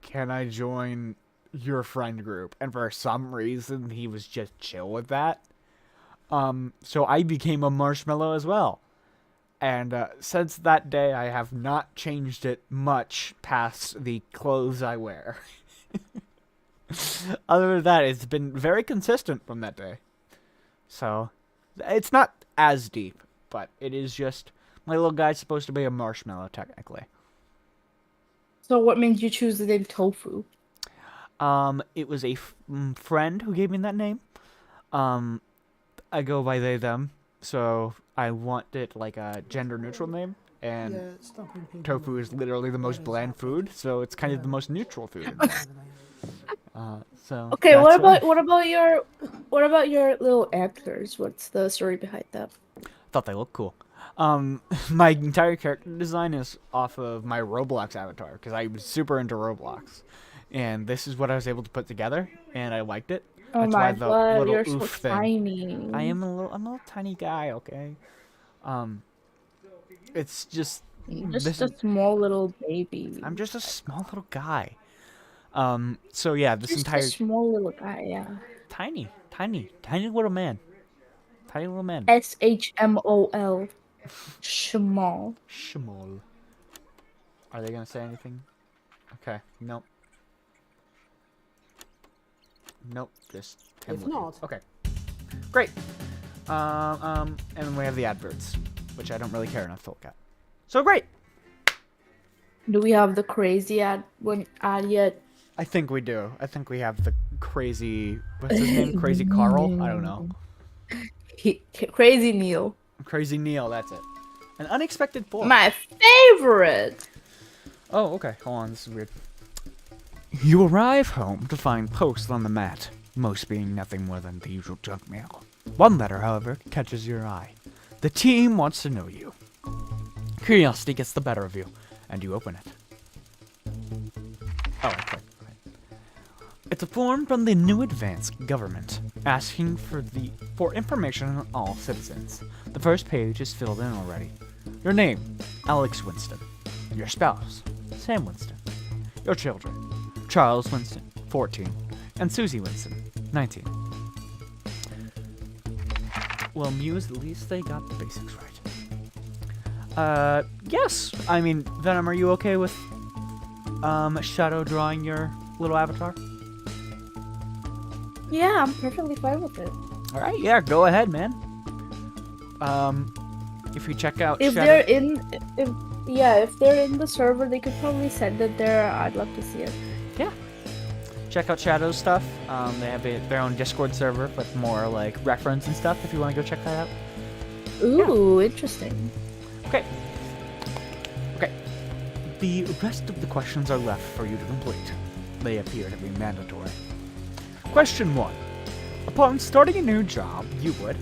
can I join your friend group? And for some reason, he was just chill with that. So I became a marshmallow as well. And since that day, I have not changed it much past the clothes I wear. Other than that, it's been very consistent from that day. So, it's not as deep, but it is just, my little guy's supposed to be a marshmallow, technically. So what made you choose the name Tofu? It was a friend who gave me that name. I go by they, them, so I want it like a gender-neutral name, and tofu is literally the most bland food, so it's kind of the most neutral food in there. So Okay, that's what about your little antlers? What's the story behind that? Thought they looked cool. My entire character design is off of my Roblox avatar, because I was super into Roblox, and this is what I was able to put together, and I liked it. Oh That's my why the god, little you're so oof thing. tiny. I'm a little tiny guy, okay? It's just Just a small little baby. I'm just a small little guy. So yeah, this Just entire a small little guy, yeah. tiny little man. Tiny little man. SHMOL. Small. Small. Are they gonna say anything? Okay, nope. Nope, just him If looking. not, okay. Great. And then we have the adverts, which I don't really care enough to look at. So great. Do we have the crazy ad yet? I think we do. I think we have the crazy. What's his name? Crazy Carl? I don't know. Crazy Neil. Crazy Neil. That's it. An unexpected boy. My favorite. Oh, okay. Hold on. This is weird. You arrive home to find posts on the mat, most being nothing more than the usual junk mail. One letter, however, catches your eye. The team wants to know you. Curiosity gets the better of you, and you open it. Oh, okay. It's a form from the new advanced government, asking for information on all citizens. The first page is filled in already. Your name, Alex Winston. Your spouse, Sam Winston. Your children, Charles Winston, 14, and Susie Winston, 19. Well, Muse, at least they got the basics right. Yes. I mean, Venom, are you okay with, shadow drawing your little avatar? Yeah, I'm perfectly fine with it. Alright, yeah, go ahead, man. If you check out If Shadow... they're in, if they're in the server, they could probably send it there. I'd love to see it. Yeah. check out Shadow's stuff. They have their own Discord server with more like reference and stuff. If you want to go check that out. Ooh, interesting. Okay. The rest of the questions are left for you to complete. They appear to be mandatory. Question 1. Upon starting a new job, you would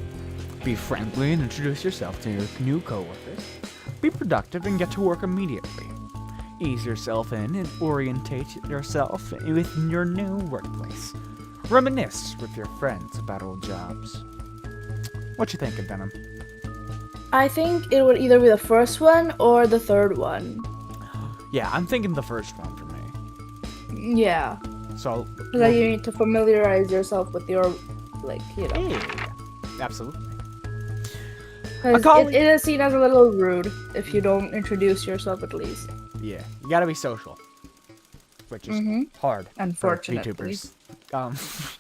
be friendly and introduce yourself to your new coworkers. Be productive and get to work immediately. Ease yourself in and orientate yourself within your new workplace. Reminisce with your friends about old jobs. What you thinking, Venom? I think it would either be the first one or the third one. Yeah, I'm thinking the first one for me. Yeah. So, Like you need to familiarize yourself with your, like, you know. Yeah, absolutely. Because it is seen as a little rude if you don't introduce yourself at least. Yeah, you gotta be social, which is hard. Unfortunately. For VTubers.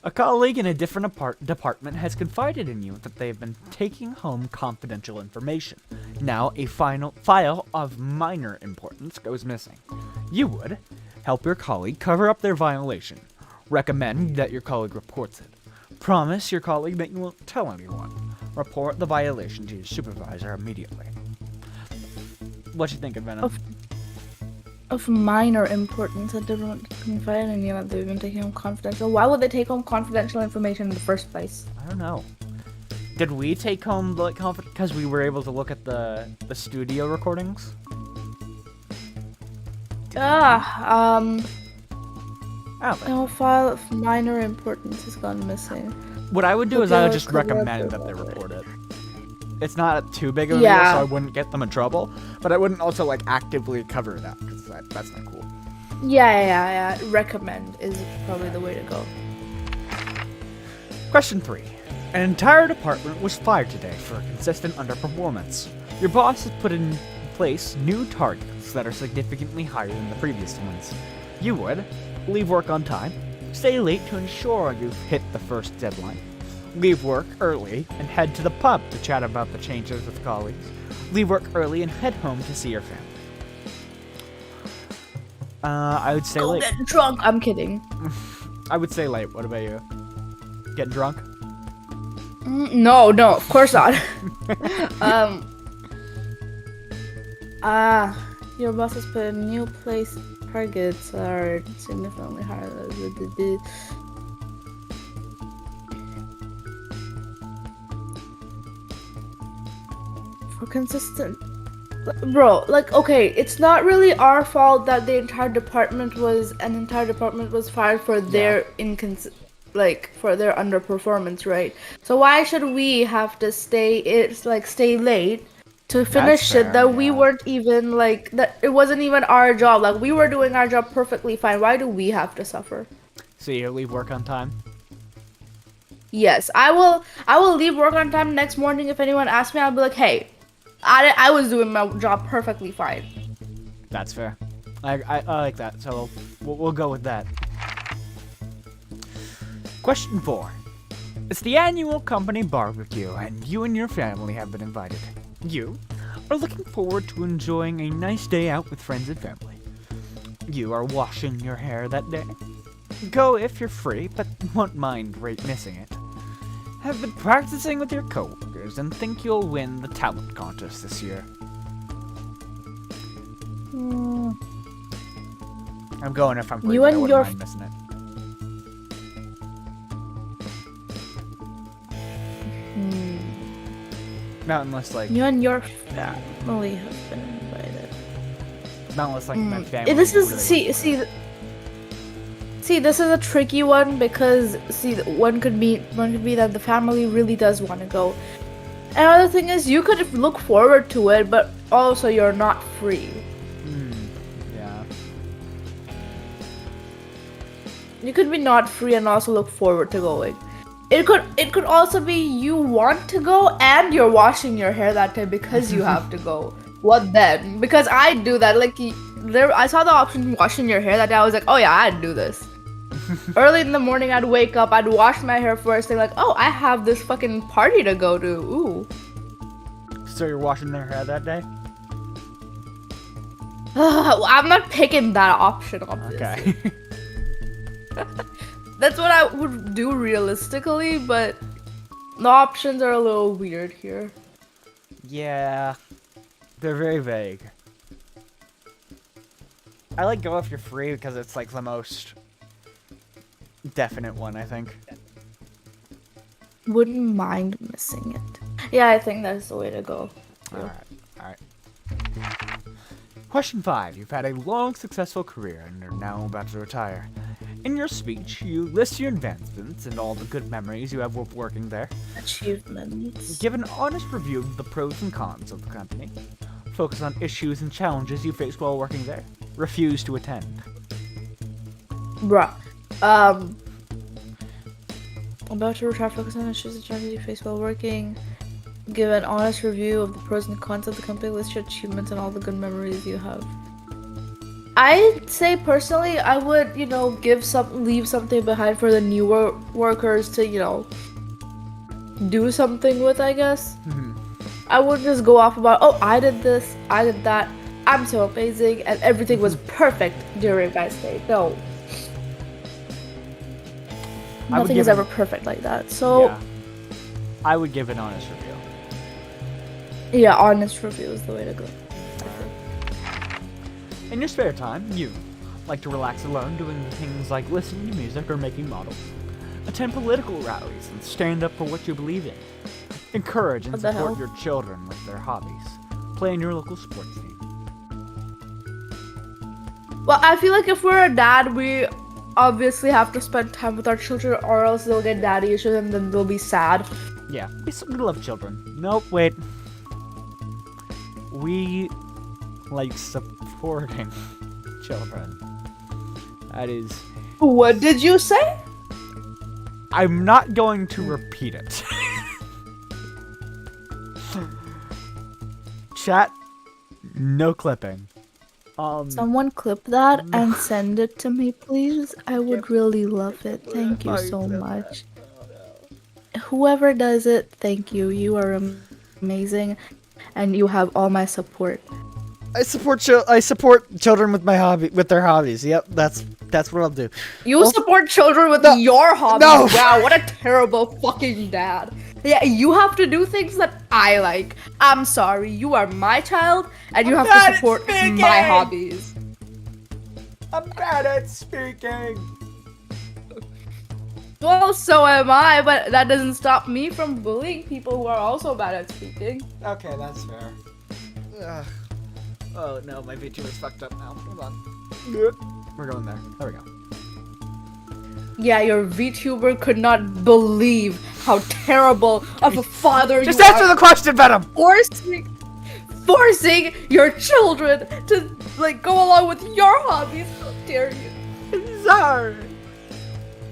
A colleague in a different department has confided in you that they've been taking home confidential information. Now, a file of minor importance goes missing. You would help your colleague cover up their violation. Recommend that your colleague reports it. Promise your colleague that you won't tell anyone. Report the violation to your supervisor immediately. What you think of Venom? Of minor importance, that didn't confide in you that they've been taking home confidential. Why would they take home confidential information in the first place? I don't know. Did we take home like because we were able to look at the studio recordings? No file of minor importance has gone missing. What I would do is I would just recommend that they report it. It's not too big of a deal, so I wouldn't get them in trouble, but I wouldn't also like actively cover it up because that's not cool. Yeah. Recommend is probably the way to go. Question 3. An entire department was fired today for consistent underperformance. Your boss has put in place new targets that are significantly higher than the previous ones. You would leave work on time, stay late to ensure you hit the first deadline, leave work early and head to the pub to chat about the changes with colleagues, leave work early and head home to see your family. I would say late. Get drunk. I'm kidding. I would say late. What about you? Getting drunk? No, of course not. Your boss has put a new place targets are significantly higher. For consistent, bro, like, okay, it's not really our fault that the entire department was fired for their for their underperformance, right? So why should we have to stay late to finish shit that we weren't even that it wasn't even our job. Like, we were doing our job perfectly fine. Why do we have to suffer? So you leave work on time? Yes, I will leave work on time next morning. If anyone asks me, I'll be like, hey, I was doing my job perfectly fine. That's fair. I like that, so we'll go with that. Question 4. It's the annual company barbecue, and you and your family have been invited. You are looking forward to enjoying a nice day out with friends and family. You are washing your hair that day. Go if you're free, but won't mind missing it. Have been practicing with your coworkers and think you'll win the talent contest this year. I'm going if I'm free, but I wouldn't mind missing it. Not unless, like... You and your family have been invited. Not unless, like, my family... This is... Really See, this is a tricky one because, one could be that the family really does want to go. Another thing is, you could look forward to it, but also you're not free. Yeah. You could be not free and also look forward to going. It could also be you want to go and you're washing your hair that day because you have to go. What then? Because I do that. Like, I saw the option washing your hair that day. I was like, oh yeah, I'd do this. Early in the morning, I'd wake up, I'd wash my hair first, and like, oh, I have this fucking party to go to. Ooh. So you're washing their hair that day? I'm not picking that option, obviously. Okay. That's what I would do realistically, but the options are a little weird here. Yeah, they're very vague. I like go if you're free because it's like the most definite one, I think. Wouldn't mind missing it. Yeah, I think that's the way to go. Alright. Question 5. You've had a long, successful career and are now about to retire. In your speech, you list your advancements and all the good memories you have while working there. Achievements. Give an honest review of the pros and cons of the company. Focus on issues and challenges you faced while working there. Refuse to attend. Bruh. About to retire, focus on issues and challenges you face while working. Give an honest review of the pros and cons of the company. List your achievements and all the good memories you have. I'd say personally, I would, leave something behind for the newer workers to, do something with, I guess. I wouldn't just go off about, oh, I did this, I did that, I'm so amazing, and everything was perfect during my stay. No. Nothing is ever perfect like that, so... Yeah. I would give an honest review. Yeah, honest review is the way to go. In your spare time, you like to relax alone doing things like listening to music or making models. Attend political rallies and stand up for what you believe in. Encourage and support your children with their hobbies. Play in your local sports team. Well, I feel like if we're a dad, we obviously have to spend time with our children or else they'll get daddy issues and then they'll be sad. Yeah, we love children. Nope, wait. We like supporting children. That is... What did you say? I'm not going to repeat it. Chat, no clipping. Someone clip that and send it to me, please. I would really love it. Thank you so much. Whoever does it, thank you. You are amazing, and you have all my support. I support children with their hobbies. Yep, that's what I'll do. You support children with your hobbies? No. Wow, what a terrible fucking dad. Yeah, you have to do things that I like. I'm sorry, you are my child, and you have to support my hobbies. I'm bad at speaking. Well, so am I, but that doesn't stop me from bullying people who are also bad at speaking. Okay, that's fair. Ugh. Oh no, my VTuber is fucked up now. Hold on. We're going there. There we go. Yeah, your VTuber could not believe how terrible of a father Just you are. answer the question, Venom! Forcing your children to, go along with your hobbies. How dare you? Sorry.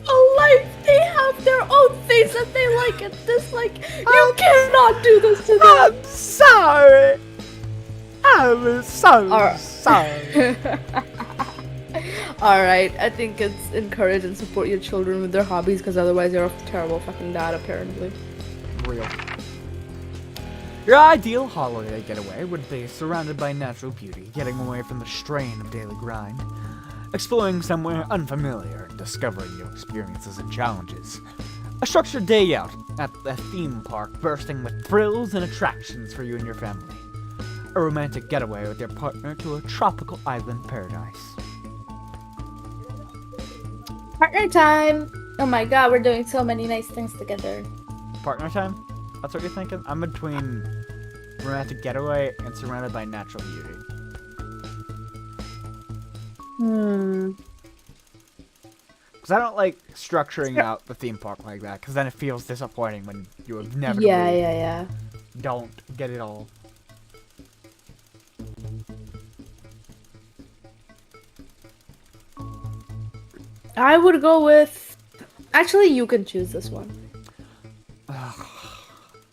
A life, they have their own things that they like and dislike. You cannot do this to them. I'm sorry. I'm so sorry. Alright, I think it's encourage and support your children with their hobbies because otherwise you're a terrible fucking dad, apparently. Real. Your ideal holiday getaway would be surrounded by natural beauty, getting away from the strain of daily grind, exploring somewhere unfamiliar, and discovering new experiences and challenges. A structured day out at a theme park bursting with thrills and attractions for you and your family. A romantic getaway with your partner to a tropical island paradise. Partner time! Oh my god, we're doing so many nice things together. Partner time? That's what you're thinking? I'm between romantic getaway and surrounded by natural beauty. Because I don't like structuring out the theme park like that, because then it feels disappointing when you inevitably Yeah. don't get it all. I would go with... Actually, you can choose this one.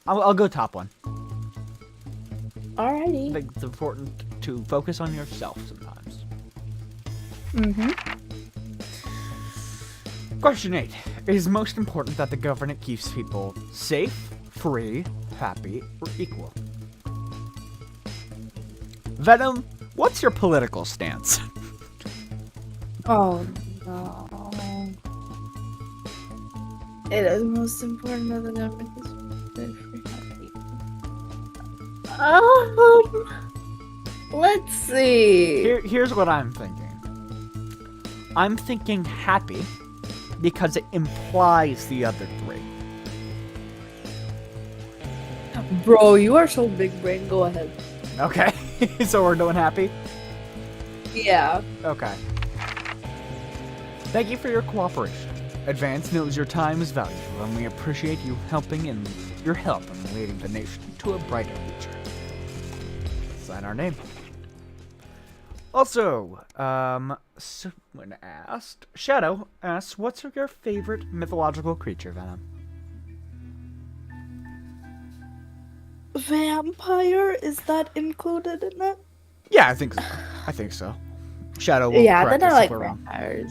I'll go top one. Alrighty. I think it's important to focus on yourself sometimes. Question 8. It is most important that the government keeps people safe, free, happy, or equal. Venom, what's your political stance? Oh no. It is most important that the government is good for healthy. Let's see. Here's what I'm thinking. I'm thinking happy because it implies the other three. Bro, you are so big brain. Go ahead. Okay, so we're doing happy? Yeah. Okay. Thank you for your cooperation. Advance knows your time is valuable, and we appreciate you helping in your help in leading the nation to a brighter future. Sign our name. Also, someone asked, Shadow asks, what's your favorite mythological creature, Venom? Vampire? Is that included in it? Yeah, I think so. I think so. Shadow will Yeah, correct then I us if like we're wrong. vampires.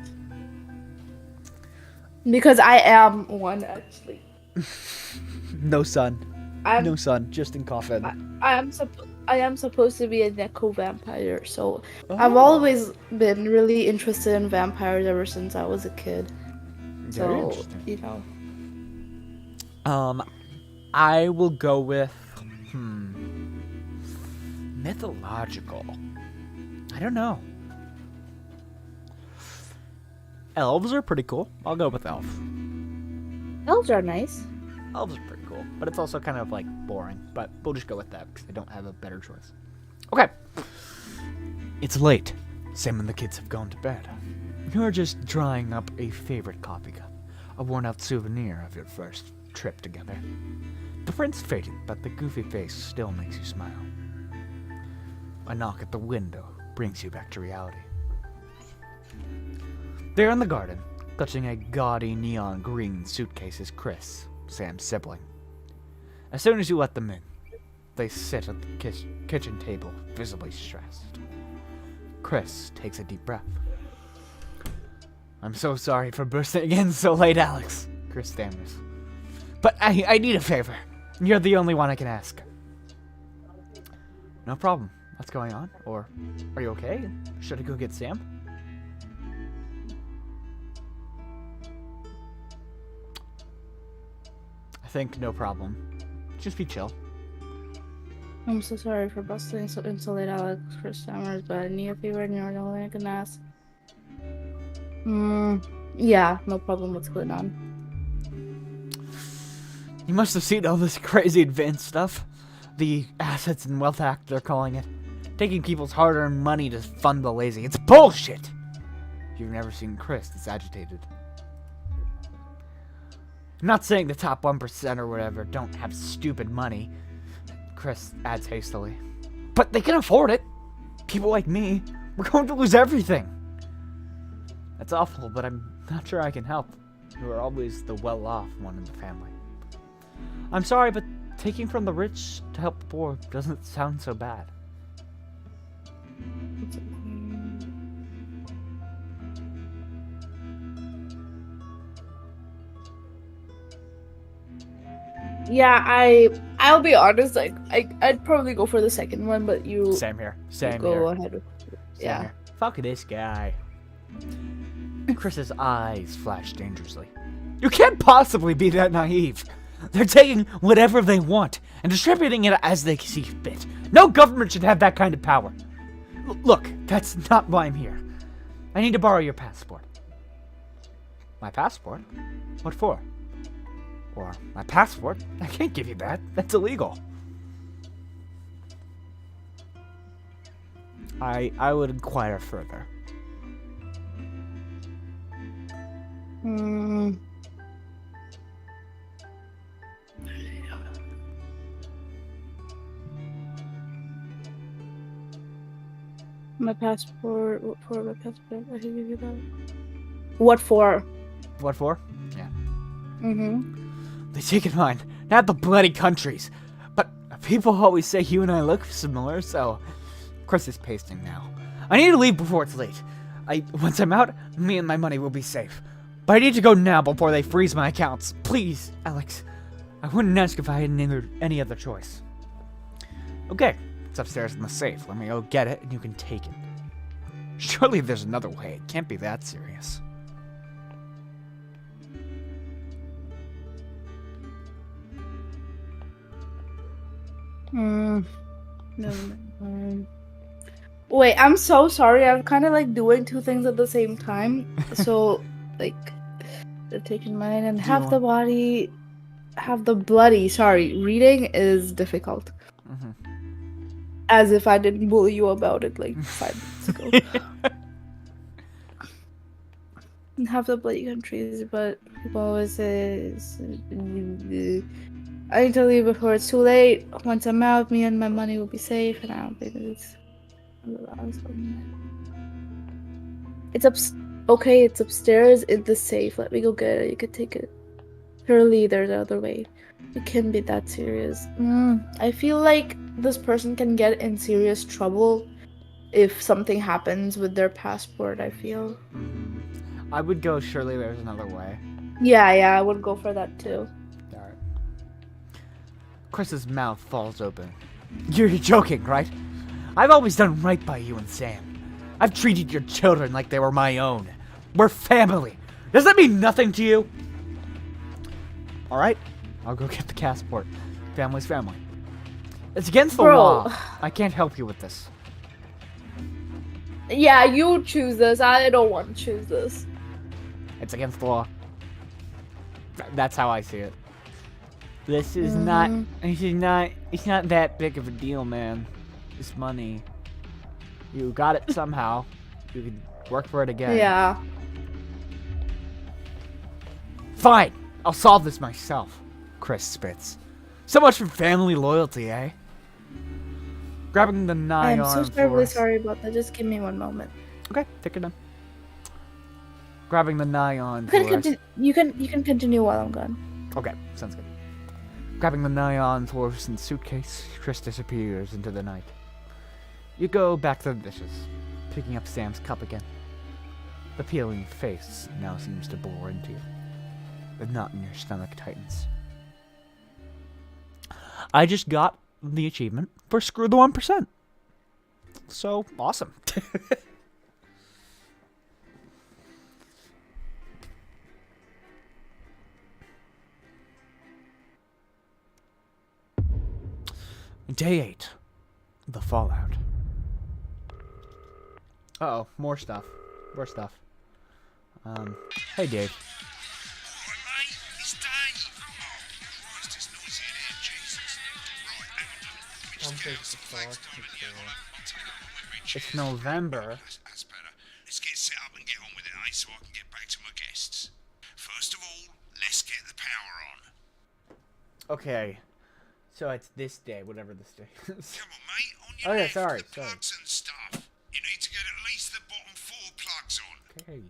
Because I am one, actually. No sun. I'm- No sun, just in coffin. I am supposed to be a Neko vampire, so I've always been really interested in vampires ever since I was a kid. Very So, interesting. you know. I will go with mythological. I don't know. Elves are pretty cool. I'll go with elf. Elves are nice. Elves are pretty cool, but it's also kind of like boring. But we'll just go with that because I don't have a better choice. Okay. It's late. Sam and the kids have gone to bed. You're just drying up a favorite coffee cup, a worn-out souvenir of your first trip together. The print's faded, but the goofy face still makes you smile. A knock at the window brings you back to reality. There in the garden, clutching a gaudy neon green suitcase, is Chris, Sam's sibling. As soon as you let them in, they sit at the kitchen table, visibly stressed. Chris takes a deep breath. I'm so sorry for bursting in so late, Alex, Chris stammers. But I need a favor. You're the only one I can ask. No problem. What's going on? Or are you okay? Should I go get Sam? I think no problem. Just be chill. I'm so sorry for busting so late, Alex, for stammers, but I need a favor and you're the only one I can ask. Yeah, no problem. What's going on? You must have seen all this crazy advanced stuff. The Assets and Wealth Act, they're calling it. Taking people's hard-earned money to fund the lazy. It's bullshit! You've never seen Chris this agitated. I'm not saying the top 1% or whatever don't have stupid money, Chris adds hastily. But they can afford it. People like me, we're going to lose everything. That's awful, but I'm not sure I can help. You are always the well-off one in the family. I'm sorry, but taking from the rich to help the poor doesn't sound so bad. Yeah, I'll be honest, like I'd probably go for the second one, but you Same here. Same go here. ahead. Same Yeah. here. Fuck this guy. Chris's eyes flash dangerously. You can't possibly be that naive. They're taking whatever they want and distributing it as they see fit. No government should have that kind of power. Look, that's not why I'm here. I need to borrow your passport. My passport? What for? Or my passport? I can't give you that. That's illegal. I would inquire further. My passport. What for? My passport. I can give you that. What for? What for? Yeah. Mm-hmm. They take it mine. Not the bloody countries. But people always say you and I look similar, so... Chris is pasting now. I need to leave before it's late. Once I'm out, me and my money will be safe. But I need to go now before they freeze my accounts. Please, Alex. I wouldn't ask if I had any other choice. Okay, it's upstairs in the safe. Let me go get it and you can take it. Surely there's another way. It can't be that serious. Hmm. Never mind. Wait, I'm so sorry. I'm kind of like doing two things at the same time. So, like, they're taking mine and Do you half the want- body, half the bloody. Sorry, reading is difficult. Mhm. As if I didn't bully you about it like 5 minutes ago. And half the bloody countries, but people always say, I need to leave before it's too late. Once I'm out, me and my money will be safe, and I don't think it's. It's up. Okay, it's upstairs in the safe. Let me go get it. You could take it. Surely there's another way. It can't be that serious. I feel like this person can get in serious trouble if something happens with their passport, I feel. I would go, surely there's another way. Yeah, I would go for that too. Alright. Chris's mouth falls open. You're joking, right? I've always done right by you and Sam. I've treated your children like they were my own. We're family. Does that mean nothing to you? Alright, I'll go get the passport. Family's family. It's against the law. I can't help you with this. Yeah, you choose this. I don't want to choose this. It's against the law. That's how I see it. This is not. It's not that big of a deal, man. It's money. You got it somehow. You can work for it again. Yeah. Fine. I'll solve this myself. Chris spits. So much for family loyalty, eh? Grabbing the nigh I'm so arm terribly for- sorry about that. Just give me one moment. Okay, take your time. Grabbing the nigh on You can, for us. you can continue while I'm gone. Okay, sounds good. Grabbing the nylon fluorescent suitcase, Chris disappears into the night. You go back to the dishes, picking up Sam's cup again. The peeling face now seems to bore into you. The knot in your stomach tightens. I just got the achievement for Screw the 1%. So, awesome. Day 8. The Fallout. Uh-oh, more stuff. More stuff. Hey Dave. It's November. That's better. Let's get set up and get on with it, eh? So I can get back to my guests. First of all, let's get the power on. Okay. So it's this day, whatever this day is. Come on, mate. On your Okay, left, sorry. the plugs and stuff. You need to get at least the bottom 4 plugs on. Okay.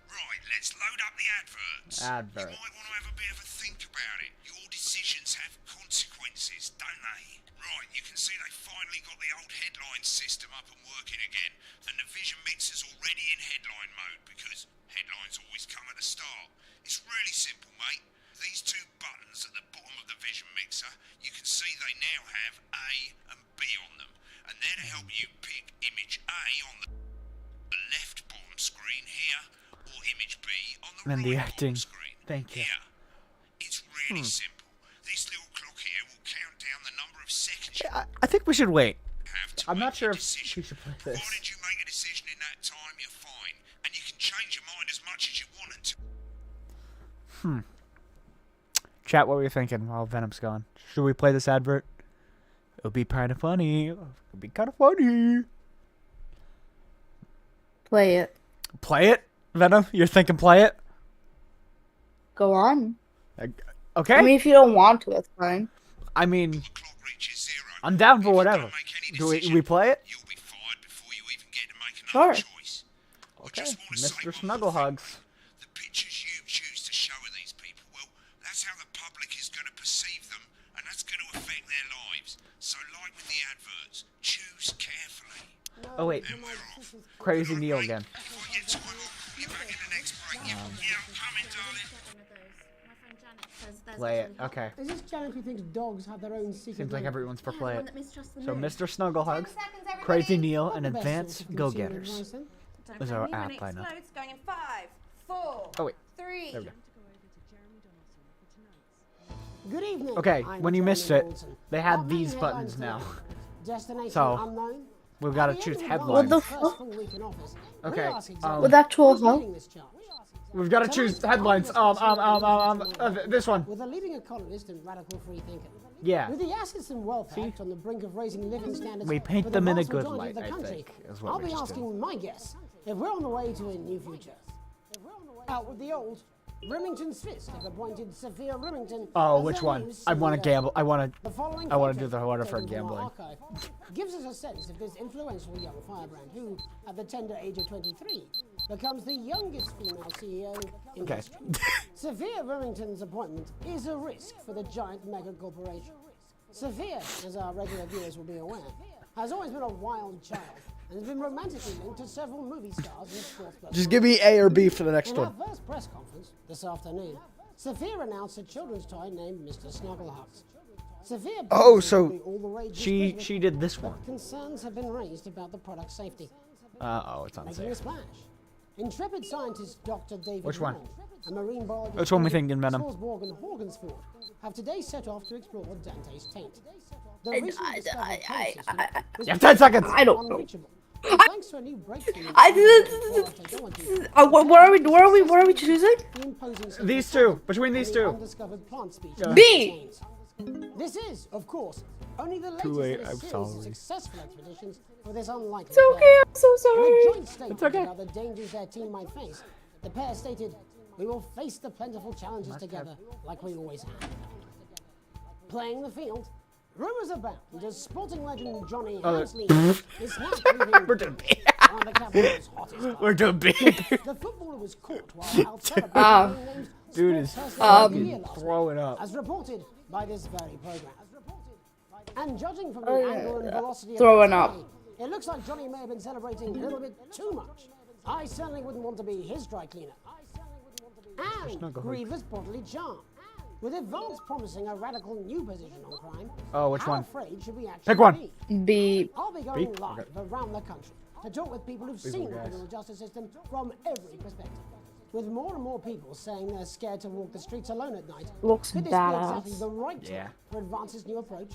Right, let's load up the adverts. Adverts. You might want to have a bit of a think about it. Your decisions have consequences, don't they? Right, you can see they finally got the old headline system up and working again, and the vision mixer's already in headline mode because headlines always come at the start. It's really simple, mate. These 2 buttons at the bottom of the vision mixer, you can see they now have A and B on them, and they're to help you pick image A on the left bottom screen here, or image B on the And right the acting. bottom screen. Thank you. Here. It's really simple. This little clock here will count down the number of seconds you I think we should wait. have to I'm not make sure a if decision. we should play this. Provided you make a decision in that time, you're fine, and you can change your mind as much as you want until. Chat, what were you thinking while Venom's gone? Should we play this advert? It would be kind of funny. It would be kind of funny. Play it. Play it? Venom? You're thinking play it? Go on. Okay. I mean, if you don't want to, that's fine. I mean, I'm down for whatever. Do we play it? Sure. Okay. Mr. Snugglehugs. The pictures you choose to show of these people, well, that's how the public is going to perceive them, and that's going to affect their lives. So, like with the adverts, choose carefully. Oh, wait. Crazy Neil again. Play it. Okay. Is this Janet who thinks dogs have their own secret? Seems like everyone's for play it. So, moon. Mr. Snugglehugs, Crazy Neil, and Advanced Go-Getters. Those are our app lineup. Explodes, going in 5, 4, Oh, wait. 3. There we go. Good evening. Okay, I'm when you Jamie missed it, Wilson. they Our had main these headline buttons now. tonight, Destination So, unknown. we've got to At the choose end of headlines. What the first fuck? full week in office, we With ask exactly actual who's help? leading this charge. We've got to choose headlines. This one. With a leading economist and radical free thinker. Yeah. With the Assets and Wealth Act on the brink of raising living standards We paint for the them in a vast good majority light, of the I country, think, is what I'll we be just do. asking my guess if we're on the way to a new future. Out with the old, Remington's fist have appointed Sophia Remington. Oh, as which their one? new I want to CEO. gamble. I want The to. following I want to photo, do the order for taken from our gambling. archive, gives us a sense of this influential young firebrand who, at the tender age of 23, becomes the youngest female CEO in Okay. history. Sophia Remington's appointment is a risk for the giant mega corporation. Sophia, as our regular viewers will be aware, has always been a wild child and has been romantically linked to several movie stars and sports personalities. Just give me A or B for the next In one. our first press conference this afternoon, Sophia announced a children's toy named Mr. Snugglehugs. Sophia Oh, believes it will so be all the rage this she Christmas, did this one. but concerns have been raised about the product's safety, Oh, it's making a unsafe. splash. Intrepid scientist Dr. David Which one? Warren, a marine biologist Which one we from thinking, Venom? Salisbury and Horgensford, have today set off to explore Dante's taint. The I- recently I- discovered I- cave I- system I- was You have 10 seconds. I don't know. unreachable. And thanks to a new breakthrough in technology, What are we choosing? the imposing These two. Between these and the two. undiscovered plant species Yeah. B. This is, of course, only the latest Too late, in a I'm series sorry. of successful expeditions for this unlikely It's okay. planet. I'm so In a sorry. joint statement It's okay. about the dangers their team might face, the pair stated, "We will face the plentiful challenges together like we always have." Playing the field, rumors abound as sporting legend Johnny Hansley is now proving We're doing B. one of the capital's hottest players. We're doing B. The footballer was caught while out celebrating being named Dude is Sports Personality of the Year fucking last week, throwing up. as reported by this very program. And judging from the Oh, yeah. angle and velocity Throwing of up. the play, it looks like Johnny may have been celebrating a little bit too much. I certainly wouldn't want to be his dry cleaner. And not going. grievous bodily charm. With advance promising a radical new position on crime, Oh, which how one? afraid should we actually Pick one. be? B. I'll be going B? live Okay. around the country to talk with people who've seen the guys. criminal justice system from every perspective. With more and more people saying they're scared to walk the streets alone at night, Looks could this badass. be exactly the right time Yeah. for Advance's new approach?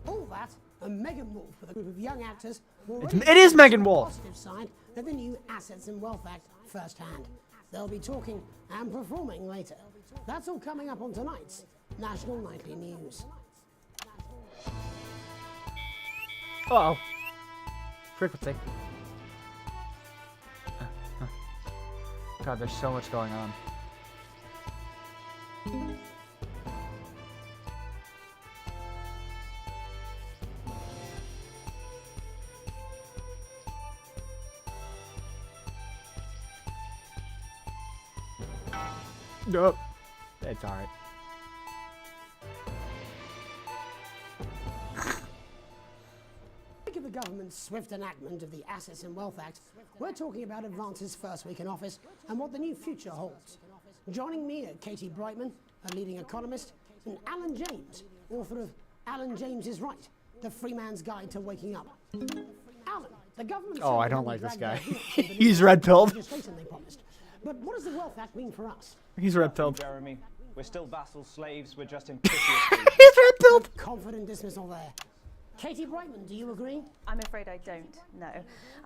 All that, a Megan Wolf with a group of young actors who It is Megan Wolf. positive side of the new Assets and Wealth Act firsthand. They'll be talking and performing later. That's all coming up on tonight's National Nightly News. Uh-oh. Frequency. God, there's so much going on. Nope. It's alright. Think of the government's swift enactment of the Assets and Wealth Act, we're talking about Advance's first week in office and what the new future holds. Joining me are Katie Brightman, a leading economist, and Alan James, author of Alan James is Right, The Free Man's Guide to Waking Up. Alan, the government... Oh, said I they don't would like this drag guy. their heels into the He's new red-pilled. legislation they promised. But what does the Wealth Act mean for us? He's red-pilled. Jeremy, we're still vassal slaves. We're just in piteous He's red-pilled. Confident dismissal there. Katie Brightman, do you agree? I'm afraid I don't, no.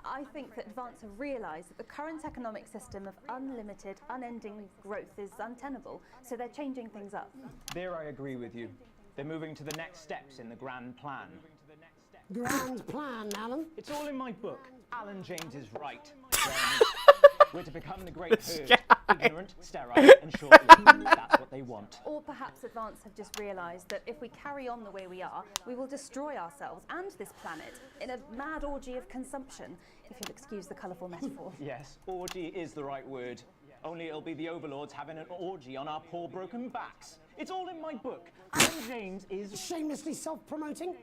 I think that Advance have realised that the current economic system of unlimited, unending growth is untenable, so they're changing things up. There I agree with you. They're moving to the next steps in the grand plan. Grand plan, Alan. It's all in my book. Alan James is right. Jeremy. We're to become the great herd. Ignorant, sterile, and short-lived. That's what they want. Or perhaps Advance have just realised that if we carry on the way we are, we will destroy ourselves and this planet in a mad orgy of consumption, if you'll excuse the colourful metaphor. Yes, orgy is the right word. Only it'll be the overlords having an orgy on our poor broken backs. It's all in my book. Alan James is... Shamelessly self-promoting?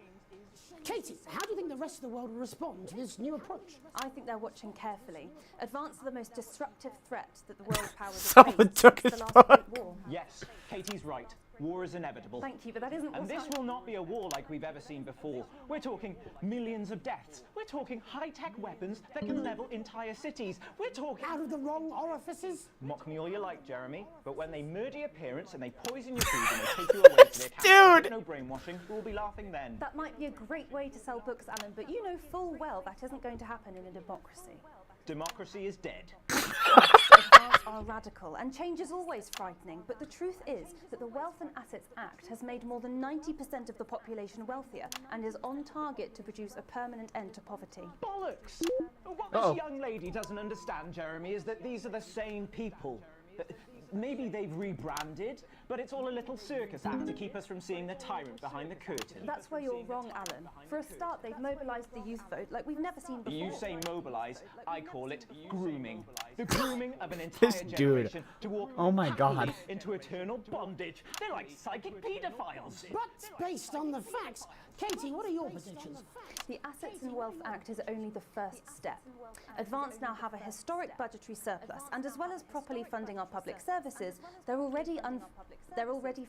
Katie, how do you think the rest of the world will respond to this new approach? I think they're watching carefully. Advance are the most disruptive threat that the world powers have Someone faced took since his the last book. Great War. Yes, Katie's right. War is inevitable. Thank you, but that isn't And what's this will not be a war like we've ever seen before. We're talking millions of deaths. We're talking high-tech weapons that can level entire cities. We're talking... Out of the wrong orifices? Mock me all you like, Jeremy, but when they murder your parents and they poison your food and they take you away to their camp, Dude! no brainwashing, we'll be laughing then. That might be a great way to sell books, Alan, but you know full well that isn't going to happen in a democracy. Democracy is dead. Advances are radical, and change is always frightening, but the truth is that the Wealth and Assets Act has made more than 90% of the population wealthier and is on target to produce a permanent end to poverty. Bollocks! What this young lady doesn't understand, Jeremy, is that these are the same people. Maybe they've rebranded, but it's all a little circus act to keep us from seeing the tyrant behind the curtain. That's where you're wrong, Alan. For a start, they've mobilised the youth vote like we've never seen before. You say mobilise, I call it grooming. The grooming of an entire This dude. generation to walk Oh my God. happily into eternal bondage. They're like psychic paedophiles. But based on the facts, Katie, what are your positions? The Assets and Wealth Act is only the first step. Advance now have a historic budgetary surplus, and as well as properly funding our public services, they're already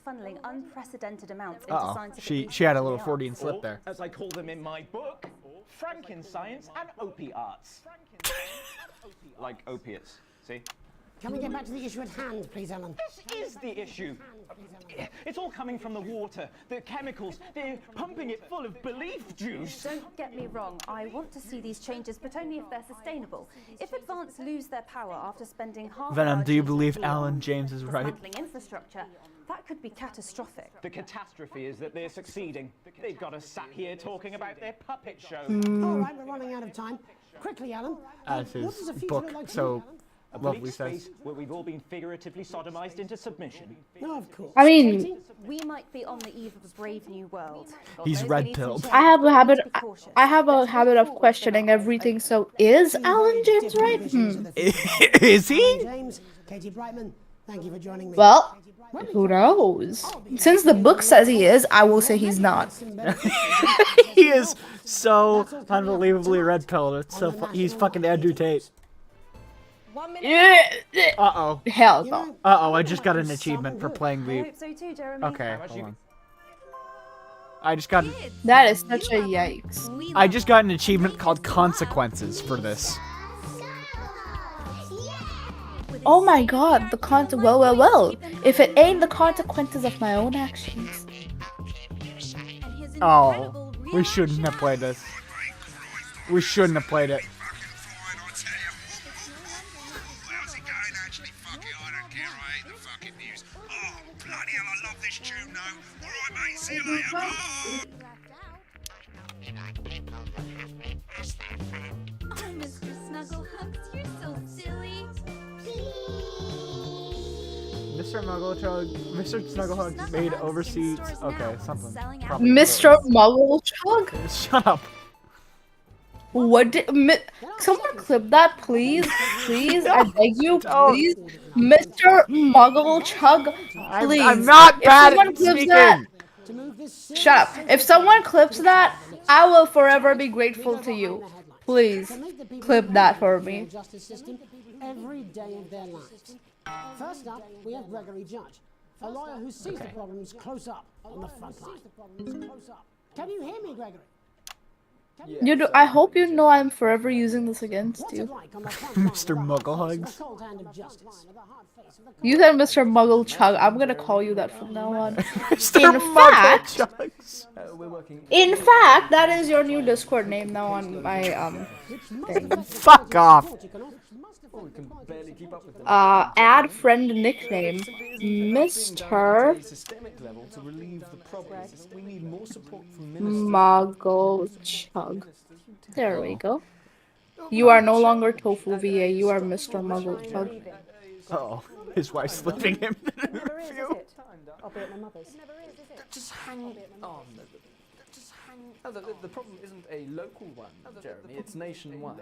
funneling unprecedented amounts into scientific She had a little research and Freudian arts. slip there. As I call them in my book, Frankenscience and opiates. Like opiates, see? Can we get back to the issue at hand, please, Alan? This is the issue. It's all coming from the water, the chemicals. They're pumping it full of belief juice. Don't get me wrong, I want to see these changes, but only if they're sustainable. If Advance lose their power after spending half Venom, our do you GDP believe on Alan James is right? dismantling infrastructure, that could be catastrophic. The catastrophe is that they're succeeding. They've got us sat here talking about their puppet show. All right, we're running out of time. Quickly, Alan. As what does his the future book look like to so you, Alan? A lovely bleak says. space where we've all been figuratively sodomized into submission. No, of course. I mean, Katie? We might be on the eve of a brave new world. God He's knows we red need some pilled. change, I have a but we habit. need to be cautious. I have a Let's habit move of forward questioning for now. everything. So, is Alan James right? Is he? James, Katie Brightman, thank you for joining me. Well, who knows? Since the book says he is, I will say he's not. He is so unbelievably red pilled. It's so he's fucking Andrew Tate. 1 minute. Uh-oh. Hell no. Uh-oh, I just got an achievement for playing I the... hope so too, Jeremy. Okay, hold on. I just got That is such a yikes. I just got an achievement called Consequences for this. Oh my god, the well. If it ain't the consequences of my own actions. Oh, we shouldn't have played this. We shouldn't have played it. How's it going? Actually, fuck it, I don't care. I hate the fucking news. Oh, bloody hell, I love this tune, though. All right, mate, see you later. Bye. Oh, Mr. Snugglehugs, you're so silly. Mr. Snugglehugs made overseas. Okay, something. Mr. Muggle Chug? Shut up. What did someone clip that, please? Please, I beg you, please. Mr. Muggle Chug, please. I'm not bad at clips that, speaking. shut up. If someone clips that, I will forever be grateful to you. Please, clip that for me. Justice system every day of their lives. First up, we have Gregory Judge, a lawyer who sees the problems close up on the front line. Can you hear me, Gregory? You do. I hope you know I'm forever using this against you. Mr. Mugglehugs. You said Mr. Muggle Chug. I'm gonna call you that from now on. Mr. In fact, that is your new Discord name now on my thing. Fuck off. Add friend nickname, Mr. Muggle Chug. There we go. You are no longer Tofu VA. You are Mr. Muggle Chug. Uh-oh, his wife's leaving him. Never is, is it? I'll be at my mother's. Just hang on. Just hang on. The problem isn't a local one, Jeremy. It's nationwide.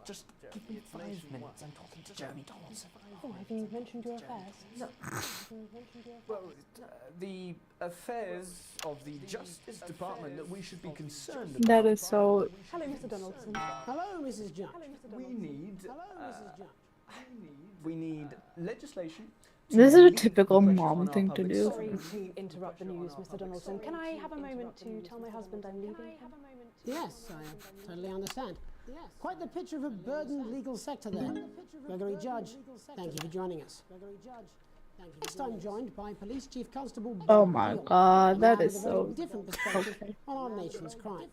Just give me 5 minutes. I'm talking to Jeremy Donaldson. Oh, have you mentioned your affairs? No. Well, the affairs of the Justice Department that we should be concerned about. That is so. Hello, Mr. Donaldson. Hello, Mrs. Judge. We need. We need legislation This is a typical mom thing to do. Sorry to interrupt the news, Mr. Donaldson. Can I have a moment to tell my husband I'm leaving? Yes, I totally understand. Quite the picture of a burdened legal sector there. Gregory Judge, thank you for joining us. Next, I'm joined by Police Chief Constable. Oh my god, that is With a so... very different perspective Okay. on our nation's crime.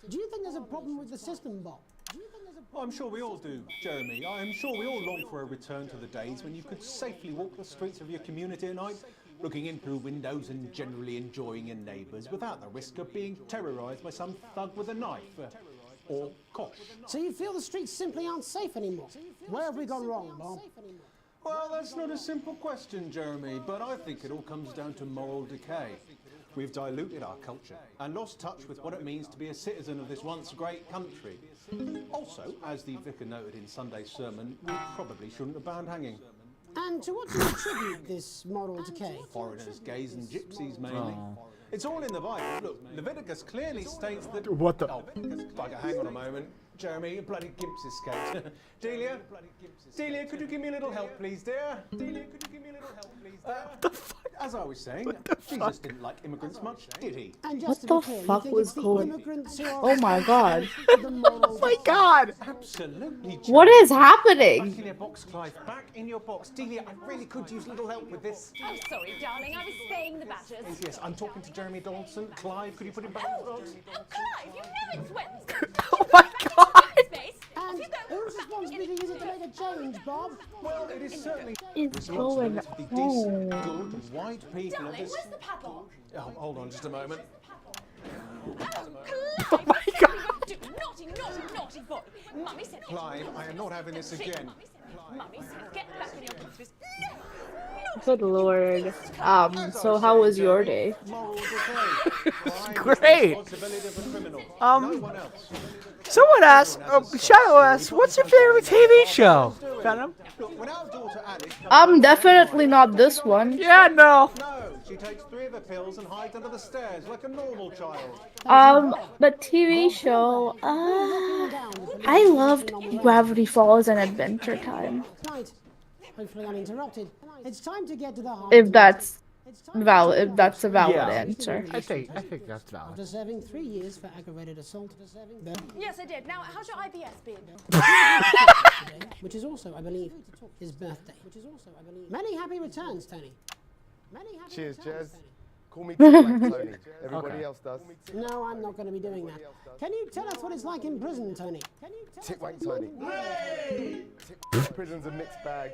Do you think there's a problem with the system, Bob? I'm sure we all do, Jeremy. I'm sure we all long for a return to the days when you could safely walk the streets of your community at night, looking in through windows and generally enjoying your neighbours without the risk of being terrorised by some thug with a knife. Or kosh. So you feel the streets simply aren't safe anymore? Where have we gone wrong, Bob? Well, that's not a simple question, Jeremy, but I think it all comes down to moral decay. We've diluted our culture and lost touch with what it means to be a citizen of this once great country. Also, as the vicar noted in Sunday's sermon, we probably shouldn't have banned hanging. And to what do you attribute this moral decay? Foreigners, gays and gypsies mainly. It's all in the Bible. Look, Leviticus clearly states that... What the... Oh, bugger, hang on a moment. Jeremy, a bloody gimp's escaped. Delia? Delia, could you give me a little help, please, dear? Delia, could you give me a little help, please, dear? As I was saying, Jesus didn't like immigrants much, did he? And What just to the be clear, you fuck think was it's the going... immigrants who are Oh my god. oh my god! Absolutely. What is happening? Back in your box, Clive. Back in your box. Delia, I really could use a little help with this. I'm sorry, darling. I was spaying the badgers. Yes, I'm talking to Jeremy Donaldson. Clive, could you put him back in the box? Clive, you know it's Wednesday. Oh my god! Space. And whose responsibility is it to make a change, Bob? Well, it is certainly Is going responsibility of the decent, on? good, white people of Darling, this... where's the padlock? Oh, hold on just a moment. Oh, Clive! my God. You naughty, naughty, naughty boy. Mummy said... Clive, I am not having this again. Mummy said, get back in your box. Good lord. So how was your day? Moral decay. Great. Responsibility of a criminal. Um, No one else. Someone asked, Shadow asked, what's your favorite TV show? Venom? Look, when our daughter Alice... Definitely not this one. Yeah, no. No, she takes 3 of the pills and hides under the stairs like a normal child. But TV show, I loved Gravity Falls and Adventure Time. Right. Hopefully uninterrupted. It's time to get to the heart. If that's valid, if that's a valid Yeah. answer. I think that's valid. After serving 3 years for aggravated assault, Yes, I did. Now, how's your IBS been? which is also, I believe, his birthday. Many happy returns, Tony. Many happy Cheers, returns, Jez. Tony. Call me Tony. Everybody Okay. else does. No, I'm not going to be doing that. Can you tell us what it's like in prison, Tony? Titwank Tony. Prison's a mixed bag.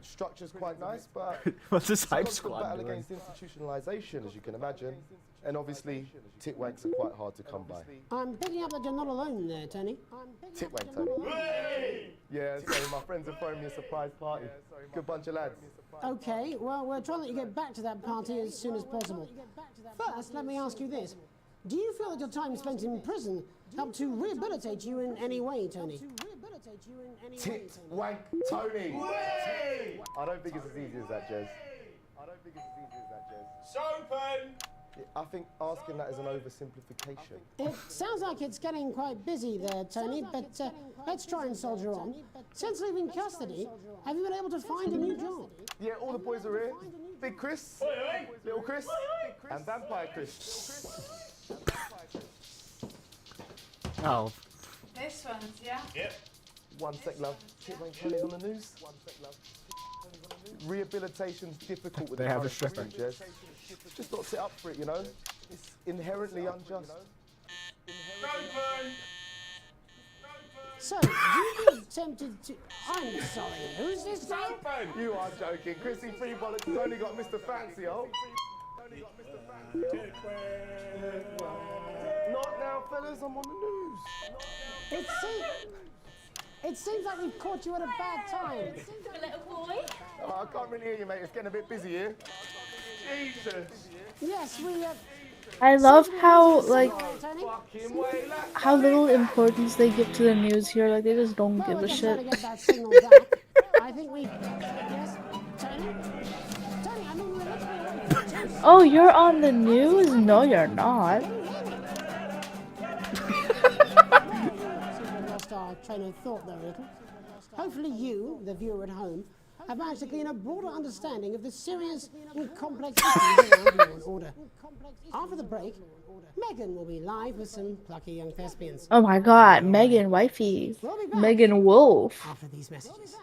Structure's quite nice, but What's this it's a hype constant squad battle doing? against institutionalization, as you can imagine. And obviously, titwanks are quite hard to come by. I'm picking up that you're not alone there, Tony. Titwank Tony. Yeah, sorry, my friends are throwing me a surprise party. Good bunch of lads. Okay, well, we're trying to let you get back to that party as soon as possible. First, let me ask you this. Do you feel that your time spent in prison helped to rehabilitate you in any way, Tony? Titwank Tony. I don't think it's as easy as that, Jez. Sopen! I think asking that is an oversimplification. It sounds like it's getting quite busy there, Tony, but let's try and soldier on. Since leaving custody, have you been able to find a new job? Yeah, all the boys are here. Big Chris, little Chris, and Vampire Chris. Oh. This one's, yeah? Yep. One sec, love. Titwank Tony's on the news. Rehabilitation's difficult with They the have a current stripper. system, Jez. Just not set up for it, you know? It's inherently unjust. Sopen! So, do you feel tempted to... I'm sorry, who's this guy? Sopen! You are joking. Chrissy Free Bollocks has only got Mr. Fancy, oh. Not now, fellas. I'm on the news. It seems like we've caught you at a bad time. The little boy? Oh, I can't really hear you, mate. It's getting a bit busy here. Jesus. Yes, we... I love how, like, how little importance they give to the news here. Like, they just don't give a shit. I think we... Yes, Tony? Tony, I mean, we're literally... Oh, you're on the news? No, you're not. Lost our train of thought there a little. Hopefully you, the viewer at home, have managed to glean a broader understanding of the serious and complex issues around law and order. After the break, Megan will be live with some plucky young thespians. Oh my god, Megan wifey. Megan Wolf. After these messages.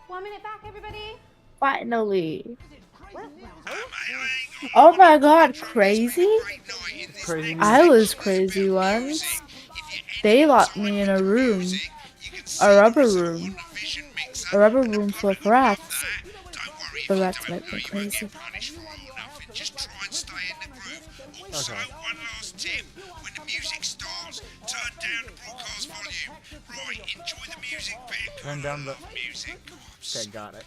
1 minute back, everybody. Finally. Oh my god, crazy? Crazy. I was crazy once. They locked me in a room. A rubber room. A rubber room full of rats. The rats make me crazy. Just try and stay in the groove. Also, one last tip. When the music starts, turn down the broadcast volume. Right, enjoy the music bit. Turn down the music. Okay, got it.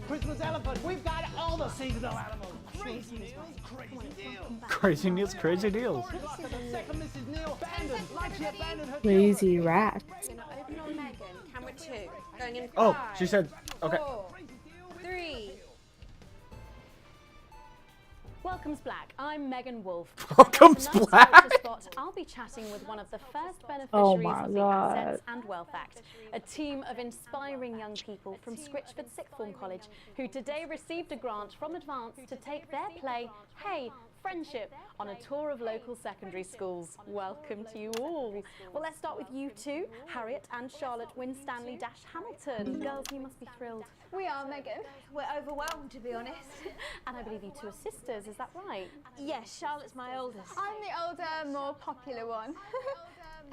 Christmas elephant, we've got all the seasonal animals. Crazy deals. Crazy deals, crazy deals. Crazy rats. Open on Megan. Camera 2. Going in 5. Oh, she said, okay. 4, 3. Welcome's Black. I'm Megan Wolf. Welcome's On tonight's Black. Culture Spot, I'll be chatting with one of the first beneficiaries Oh my of the God. Assets and Wealth Act, a team of inspiring young people from Scritchford Sixth Form College who today received a grant from Advance to take their play, Hey, Friendship, on a tour of local secondary schools. Welcome to you all. Well, let's start with you two, Harriet and Charlotte Winstanley-Hamilton. Girls, you must be thrilled. We are, Megan. We're overwhelmed, to be honest. And I believe you two are sisters, is that right? Yes, Charlotte's my oldest. I'm the older, more popular one.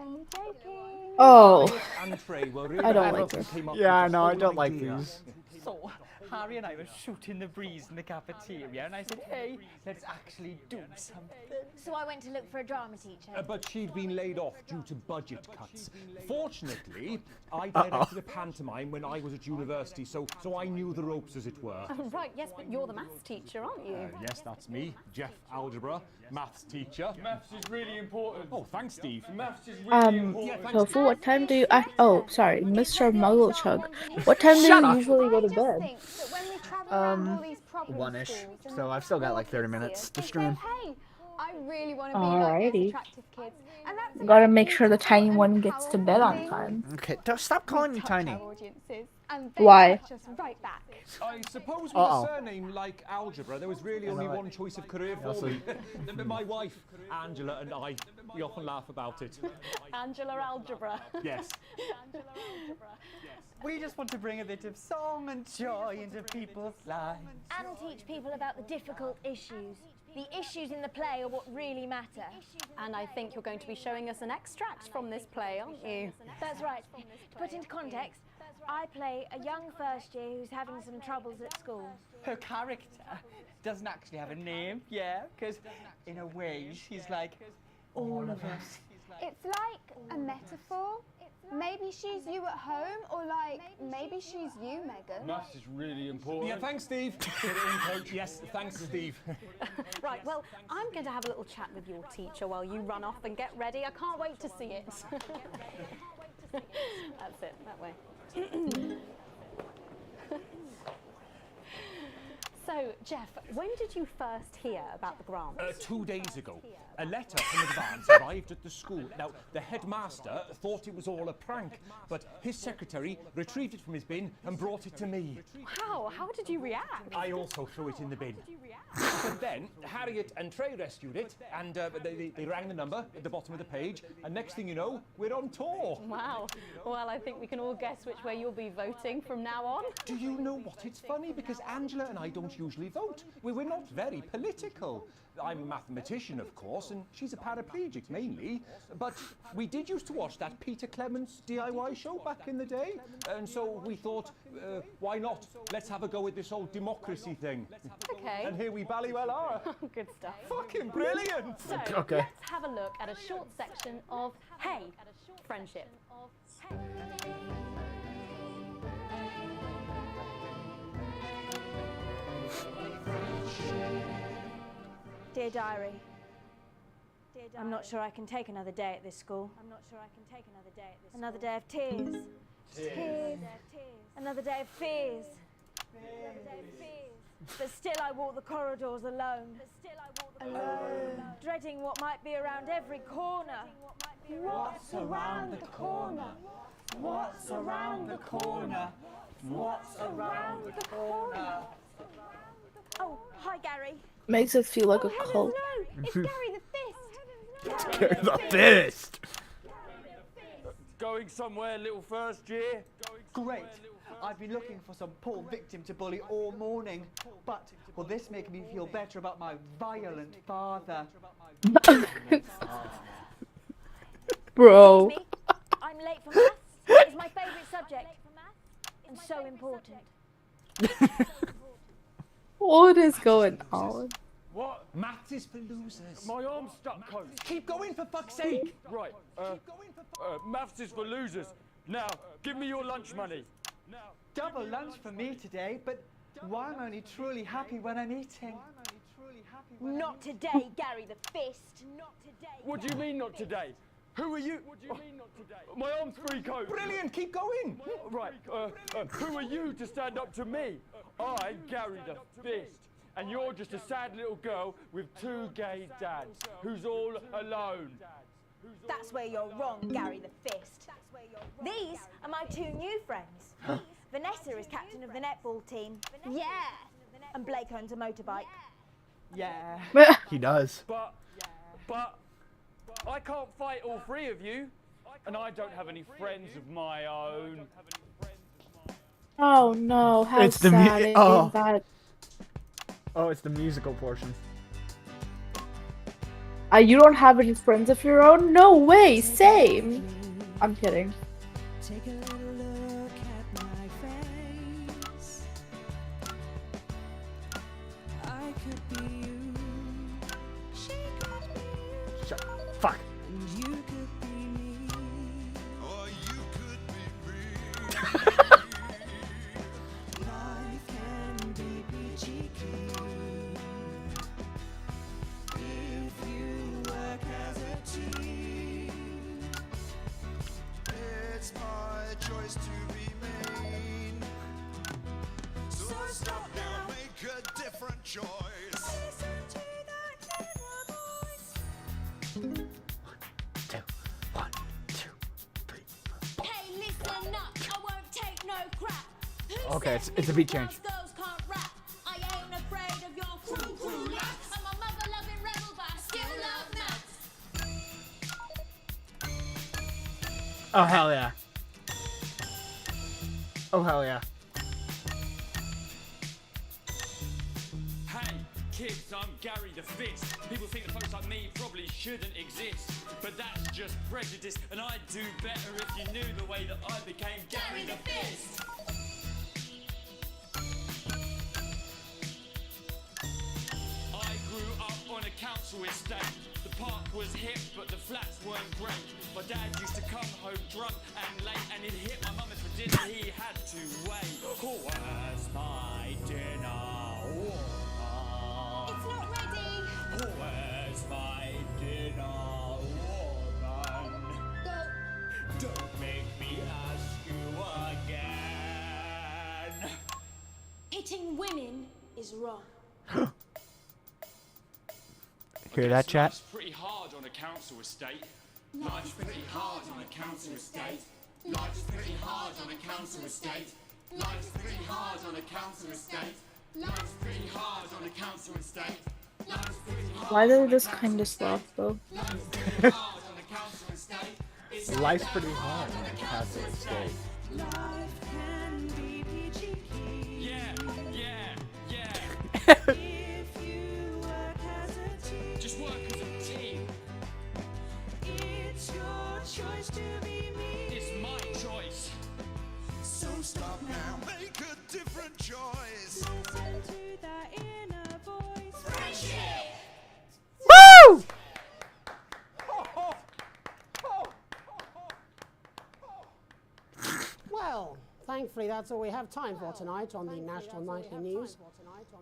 I'm joking. Oh. And Trey were really I don't clever like and this. came up Yeah, I with know, I this don't whole like idea. these. So, Harry and I were shooting the breeze in the cafeteria, and I said, hey, let's actually do something. So I went to look for a drama teacher. But she'd been laid off due to budget cuts. Fortunately, I directed a pantomime when I was at university, so I knew the ropes, as it were. Oh, right, yes, but you're the maths teacher, aren't you? Yes, that's me, Jeff Algebra, maths teacher. Maths is really important. Oh, thanks, Steve. Maths is really important. Tofu, what time do you oh, sorry, Mr. Mugglechuck. What time do Shut you up. usually go to bed? One-ish. So I've still got like 30 minutes to stream. Hey, I really want to be like those Alrighty. attractive kids. And that's Gotta make sure the tiny one gets to bed on time. Okay, don't stop calling me tiny. audiences. And they Why? touch us right back. I suppose with Uh-oh. a surname like Algebra, there was really only one choice of career for Also- me. My wife, Angela, and I, we often laugh about it. Angela Algebra. Yes. Angela Algebra. We just want to bring a bit of song and joy into people's lives. And teach people about the difficult issues. The issues in the play are what really matter. And I think you're going to be showing us an extract from this play, aren't you? That's right. To put into context, I play a young first year who's having some troubles at school. Her character doesn't actually have a name, yeah, because in a way she's like all of us. It's like a metaphor. Maybe she's you at home, or like maybe she's you, Megan. Maths is really important. Yeah, thanks, Steve. Get it in, coach. Yes, thanks, Steve. Right, well, I'm going to have a little chat with your teacher while you run off and get ready. I can't wait to see it. That's it, that way. So, Jeff, when did you first hear about the grant? 2 days ago, a letter from Advance arrived at the school. Now, the headmaster thought it was all a prank, but his secretary retrieved it from his bin and brought it to me. How? How did you react? I also threw it in the bin. But then, Harriet and Trey rescued it, and they rang the number at the bottom of the page, and next thing you know, we're on tour. Wow. Well, I think we can all guess which way you'll be voting from now on. Do you know what? It's funny, because Angela and I don't usually vote. We're not very political. I'm a mathematician, of course, and she's a paraplegic mainly. But we did used to watch that Peter Clements DIY show back in the day. And so we thought, why not? Let's have a go at this old democracy thing. Okay. And here we bally well are. Good stuff. Fucking brilliant! So, Okay. let's have a look at a short section of Hey, Friendship. Dear Diary, I'm not sure I can take another day at this school. Another day of tears. Tears. Another day of fears. But still I walk the corridors alone. Alone. Dreading what might be around every corner. What's around the corner? What's around the corner? What's around the corner? Oh, hi, Gary. Makes it feel like a cult. No, it's Gary the Fist. Gary the Fist. Going somewhere, little first year? Great. I've been looking for some poor victim to bully all morning, but will this make me feel better about my violent father? Bro. I'm late for maths. It's my favourite subject. And so important. What is going on? What? Maths is for losers. My arm's stuck, Coach. Keep going, for fuck's sake. Right. Maths is for losers. Now, give me your lunch money. Double lunch for me today, but why am I only truly happy when I'm eating? Not today, Gary the Fist. Not today. What do you mean not today? Who are you? What do you mean not today? My arm's free, Coach. Brilliant, keep going. Right. Who are you to stand up to me? I'm Gary the Fist. And you're just a sad little girl with 2 gay dads who's all alone. That's where you're wrong, Gary the Fist. These are my 2 new friends. Vanessa is captain of the netball team. Yeah. And Blake owns a motorbike. Yeah. He does. But I can't fight all 3 of you. And I don't have any friends of my own. Oh no, how It's the sad is that? Oh, it's the musical portion. You don't have any friends of your own? No way, same. I'm kidding. Take a little look at my face. I could be you. She could be you. Shut. Fuck. And you could be me. Or you could be me. Life can be peachy keen if you work as a team. It's my choice to be mean. So stop now, make a different choice. Listen to that inner voice. 2, 1, 2, 3. Hey, listen up, I won't take no crap. Who Okay, says it's a beat middle change. class girls can't rap? I ain't afraid of your crew lads. I'm a mother-loving rebel, but I still love maths. Oh hell yeah. Oh hell yeah. Hey, kids, I'm Gary the Fist. People think that folks like me probably shouldn't exist. But that's just prejudice, and I'd do better if you knew the way that I became Gary the Fist. I grew up on a council estate. The park was hip, but the flats weren't great. My dad used to come home drunk and late, and he'd hit my mum for dinner. He had to wait. Where's my dinner? It's not ready. Where's my dinner, woman? Don't make me ask you again. Hitting women is wrong. Hear that, chat? Life's pretty hard on a council estate. Life's pretty hard on a council estate. Life's pretty hard on a council estate. Life's pretty hard on a council estate. Life's pretty hard on a council estate. Life's pretty hard. Why do this kind of stuff though? Life's pretty hard on a council estate. Life can be peachy keen. Yeah. If you work as a team. Just work as a team. It's your choice to be me. It's my choice. So stop now, make a different choice. Listen to that inner voice. Friendship! Woo! Well, thankfully that's all we have time for tonight on the National Nightly News.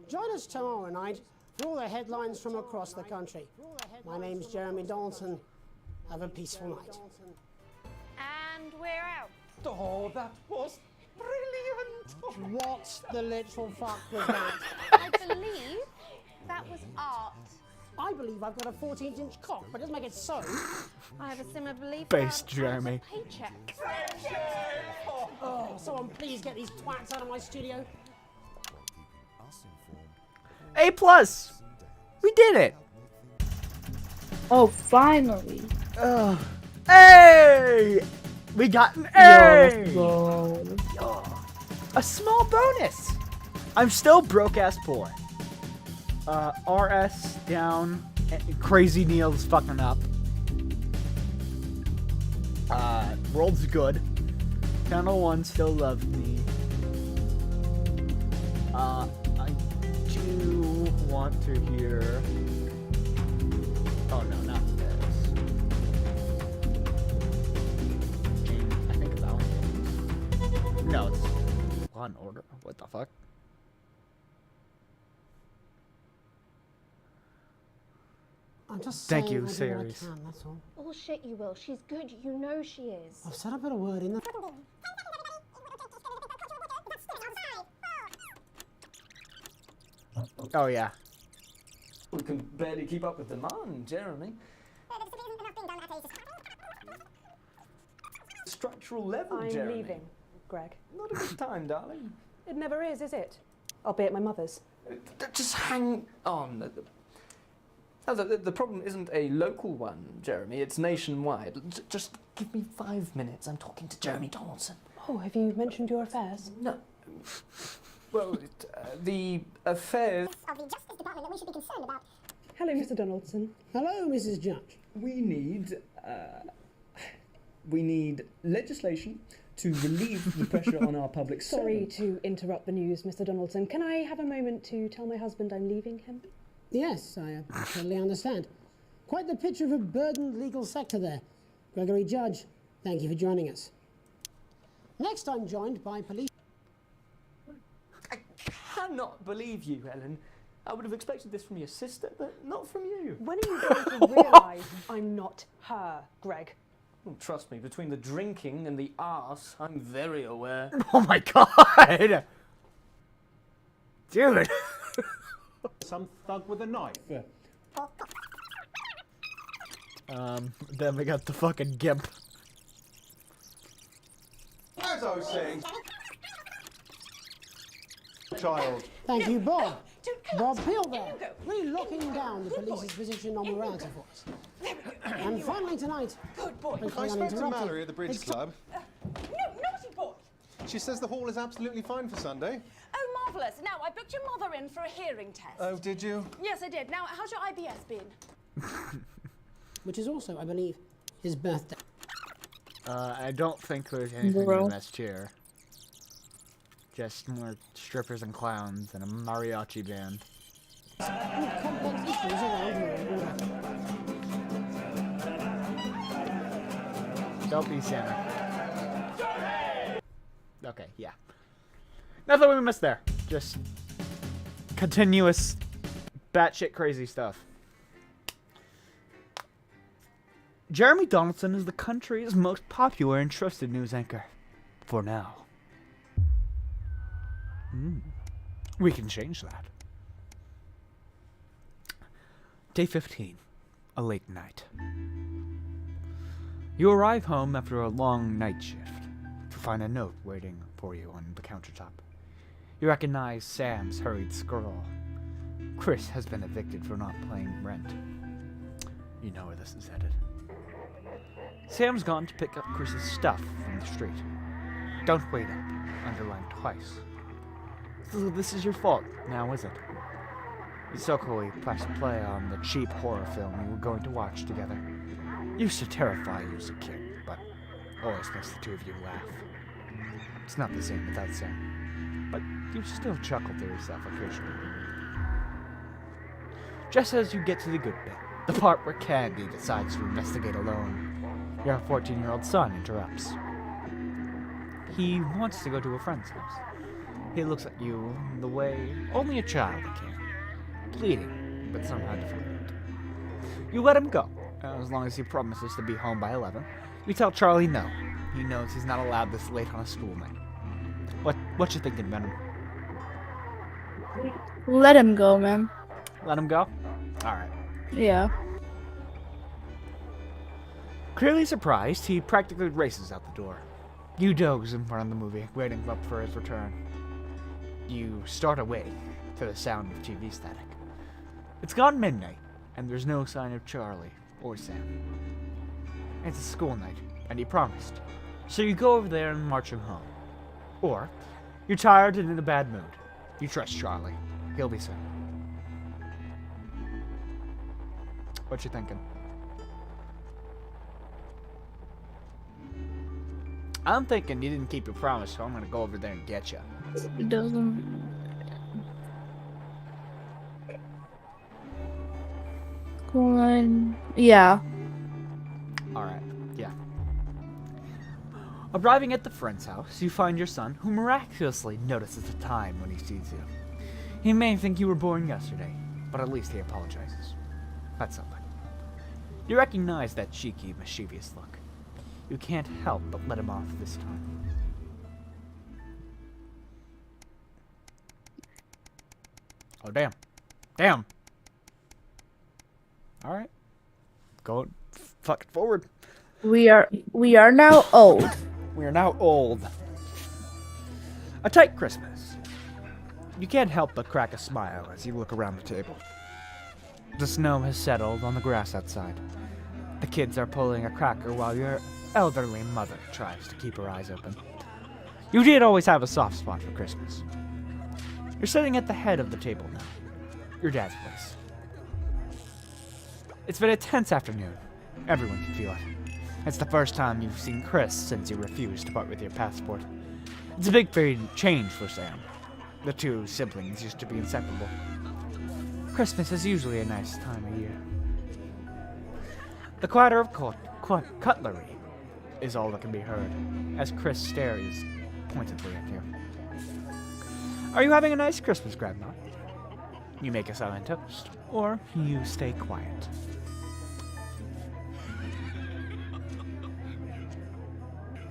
Join us tomorrow night for all the headlines from across the country. My name's Jeremy Dalton. Have a peaceful night. And we're out. Oh, that was brilliant. What the literal fuck was that? I believe that was art. I believe believe I've got a 14-inch cock, but it doesn't make it so. I have a similar belief. Face, Jeremy. Paycheck. Oh, someone please get these twats out of my studio. A+. We did it. Oh, finally. Hey! We got an A! Yo, A small bonus. I'm still broke ass poor. RS down. Crazy Neil's fucking up. World's good. Channel 1 still loves me. I do want to hear. Oh no, not this. I think it's Alan. No, it's Law and Order. What the fuck? I'm just Thank saying you, I do what I series. can, that's all. Oh shit, you will. She's good. You know she is. I've said I put a word in the... Oh yeah. We can barely keep up with demand, Jeremy. Structural level, I'm Jeremy. leaving, Greg. Not a good time, darling. It never is it? I'll be at my mother's. Just hang on. The problem isn't a local one, Jeremy. It's nationwide. Just give me 5 minutes. I'm talking to Jeremy Donaldson. Oh, have you mentioned your affairs? No. Well, the affairs... Of the Justice Department that we should be concerned about. Hello, Mr. Donaldson. Hello, Mrs. Judge. We need legislation to relieve the pressure on our public Sorry servants. to interrupt the news, Mr. Donaldson. Can I have a moment to tell my husband I'm leaving him? Yes, I totally understand. Quite the picture of a burdened legal sector there. Gregory Judge, thank you for joining us. Next, I'm joined by police... I cannot believe you, Ellen. I would have expected this from your sister, but not from you. When are you going to realise I'm not her, Greg? Well, trust me, between the drinking and the arse, I'm very aware. Oh my god! Dude! Some thug with a knife. Then we got the fucking gimp. As I was saying... Child. Thank you, Bob. Bob Peel there, really locking down the police's position on morality for us. And finally tonight, Good boy. I hopefully spoke to uninterrupted, Mallory at the Bridge Club. No, naughty boy! She says the hall is absolutely fine for Sunday. Oh, marvellous. Now, I booked your mother in for a hearing test. Oh, did you? Yes, I did. Now, how's your IBS been? which is also, I believe, his birthday. I don't think there's anything Bro. in this chair. Just more strippers and clowns and a mariachi band. Complex issues around here. Don't be Santa. Okay, yeah. Nothing we missed there. Just continuous batshit crazy stuff. Jeremy Donaldson is the country's most popular and trusted news anchor. For now. We can change that. Day 15. A late night. You arrive home after a long night shift to find a note waiting for you on the countertop. You recognize Sam's hurried scrawl. Chris has been evicted for not paying rent. You know where this is headed. Sam's gone to pick up Chris's stuff from the street. Don't wait up, underlined twice. So this is your fault, now is it? You so coolly pressed play on the cheap horror film you were going to watch together. Used to terrify you as a kid, but always makes the two of you laugh. It's not the same without Sam, but you still chuckle to yourself occasionally. Just as you get to the good bit, the part where Candy decides to investigate alone, your 14-year-old son interrupts. He wants to go to a friend's house. He looks at you the way only a child can, pleading, but somehow defiant. You let him go, as long as he promises to be home by 11. You tell Charlie no. He knows he's not allowed this late on a school night. What you thinking, Venom? Let him go, man. Let him go? Alright. Yeah. Clearly surprised, he practically races out the door. You doze in front of the movie, waiting up for his return. You start awake to the sound of TV static. It's gone midnight, and there's no sign of Charlie or Sam. It's a school night, and he promised. So you go over there and march him home. Or, you're tired and in a bad mood. You trust Charlie. He'll be soon. What you thinking? I'm thinking you didn't keep your promise, so I'm gonna go over there and get you. It doesn't. Go on. Yeah. Alright, yeah. Arriving at the friend's house, you find your son, who miraculously notices the time when he sees you. He may think you were born yesterday, but at least he apologizes. That's something. You recognize that cheeky, mischievous look. You can't help but let him off this time. Oh, damn. Damn! Alright. Go fucking forward. We are now old. We are now old. A tight Christmas. You can't help but crack a smile as you look around the table. The snow has settled on the grass outside. The kids are pulling a cracker while your elderly mother tries to keep her eyes open. You did always have a soft spot for Christmas. You're sitting at the head of the table now. Your dad's place. It's been a tense afternoon. Everyone can feel it. It's the first time you've seen Chris since you refused to part with your passport. It's a big change for Sam. The two siblings used to be inseparable. Christmas is usually a nice time of year. The clatter of cutlery is all that can be heard, as Chris stares pointedly at you. Are you having a nice Christmas, Grandma? You make a silent toast, or you stay quiet.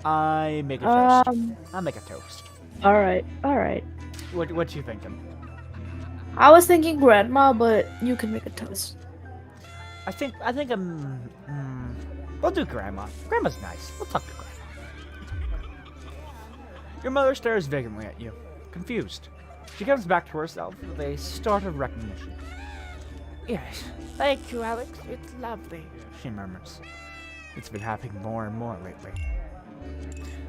I make a toast. I make a toast. All right. All right. What you thinking? I was thinking grandma, but you can make a toast. I think we'll do Grandma. Grandma's nice. We'll talk to Grandma. Your mother stares vacantly at you, confused. She comes back to herself with a start of recognition. Yes, thank you, Alex. It's lovely, she murmurs. It's been happening more and more lately.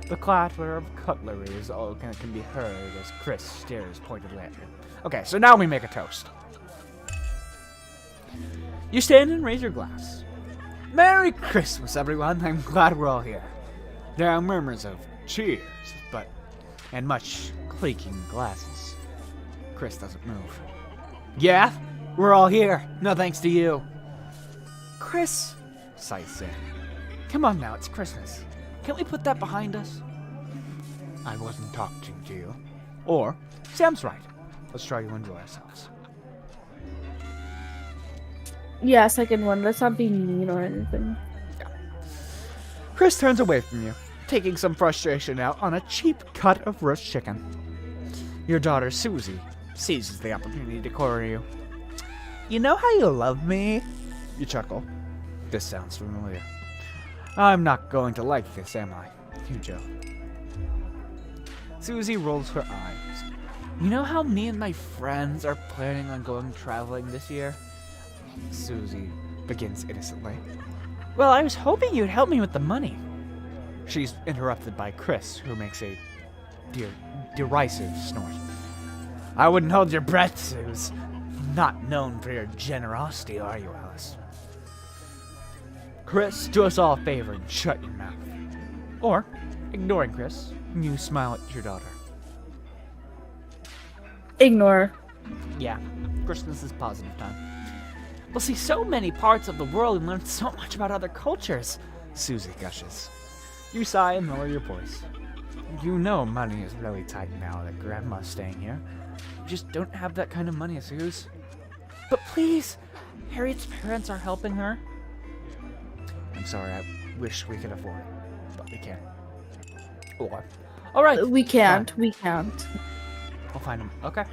The clatter of cutlery is all that can be heard as Chris stares pointedly at you. Okay, so now we make a toast. You stand and raise your glass. Merry Christmas, everyone. I'm glad we're all here. There are murmurs of cheers, and much clinking glasses. Chris doesn't move. Yeah, we're all here. No thanks to you. Chris, sighs Sam. Come on now, it's Christmas. Can't we put that behind us? I wasn't talking to you. Or, Sam's right. Let's try to enjoy ourselves. Yeah, second one. Let's not be mean or anything. Chris turns away from you, taking some frustration out on a cheap cut of roast chicken. Your daughter, Susie, seizes the opportunity to corner you. You know how you love me? You chuckle. This sounds familiar. I'm not going to like this, am I? You joke. Susie rolls her eyes. You know how me and my friends are planning on going traveling this year? Susie begins innocently. Well, I was hoping you'd help me with the money. She's interrupted by Chris, who makes a derisive snort. I wouldn't hold your breath, Suze. Not known for your generosity, are you, Alice? Chris, do us all a favor and shut your mouth. Or, ignoring Chris, you smile at your daughter. Ignore. Yeah, Christmas is positive time. We'll see so many parts of the world and learn so much about other cultures, Susie gushes. You sigh and lower your voice. You know money is really tight now that Grandma's staying here. You just don't have that kind of money, Suze. But please, Harriet's parents are helping her. I'm sorry, I wish we could afford it, but we can't. Or, alright. We can't. Fine. We can't. I'll find him. Okay.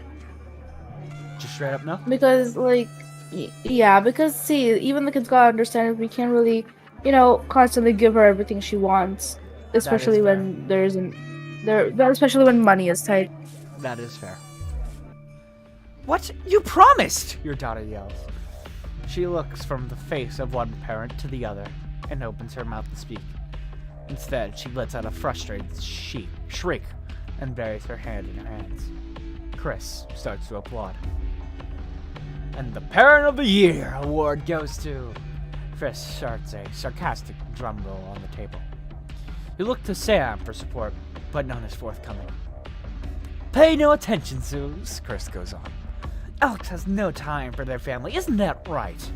Just straight up no? Because, like, Yeah, because see, even the kids gotta understand if we can't really, constantly give her everything she wants, especially fair. when there isn't especially when money is tight. That is fair. What? You promised! Your daughter yells. She looks from the face of one parent to the other and opens her mouth to speak. Instead, she lets out a frustrated shriek and buries her hand in her hands. Chris starts to applaud. And the Parent of the Year award goes to... Chris starts a sarcastic drum roll on the table. You look to Sam for support, but none is forthcoming. Pay no attention, Zeus, Chris goes on. Alex has no time for their family, isn't that right?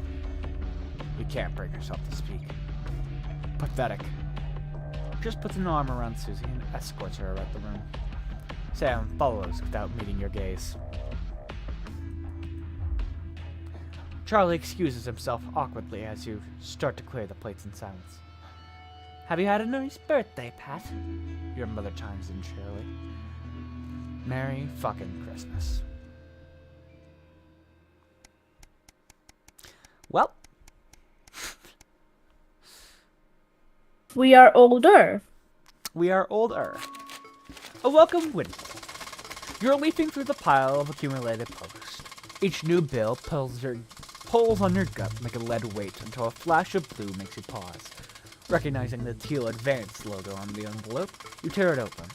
You can't bring yourself to speak. Pathetic. Just puts an arm around Susie and escorts her out the room. Sam follows without meeting your gaze. Charlie excuses himself awkwardly as you start to clear the plates in silence. Have you had a nice birthday, Pat? Your mother chimes in cheerily. Merry fucking Christmas. Well. We are older. We are older. A welcome windfall. You're leafing through the pile of accumulated posts. Each new bill pulls on your gut like a lead weight until a flash of blue makes you pause. Recognizing the teal Advance logo on the envelope, you tear it open.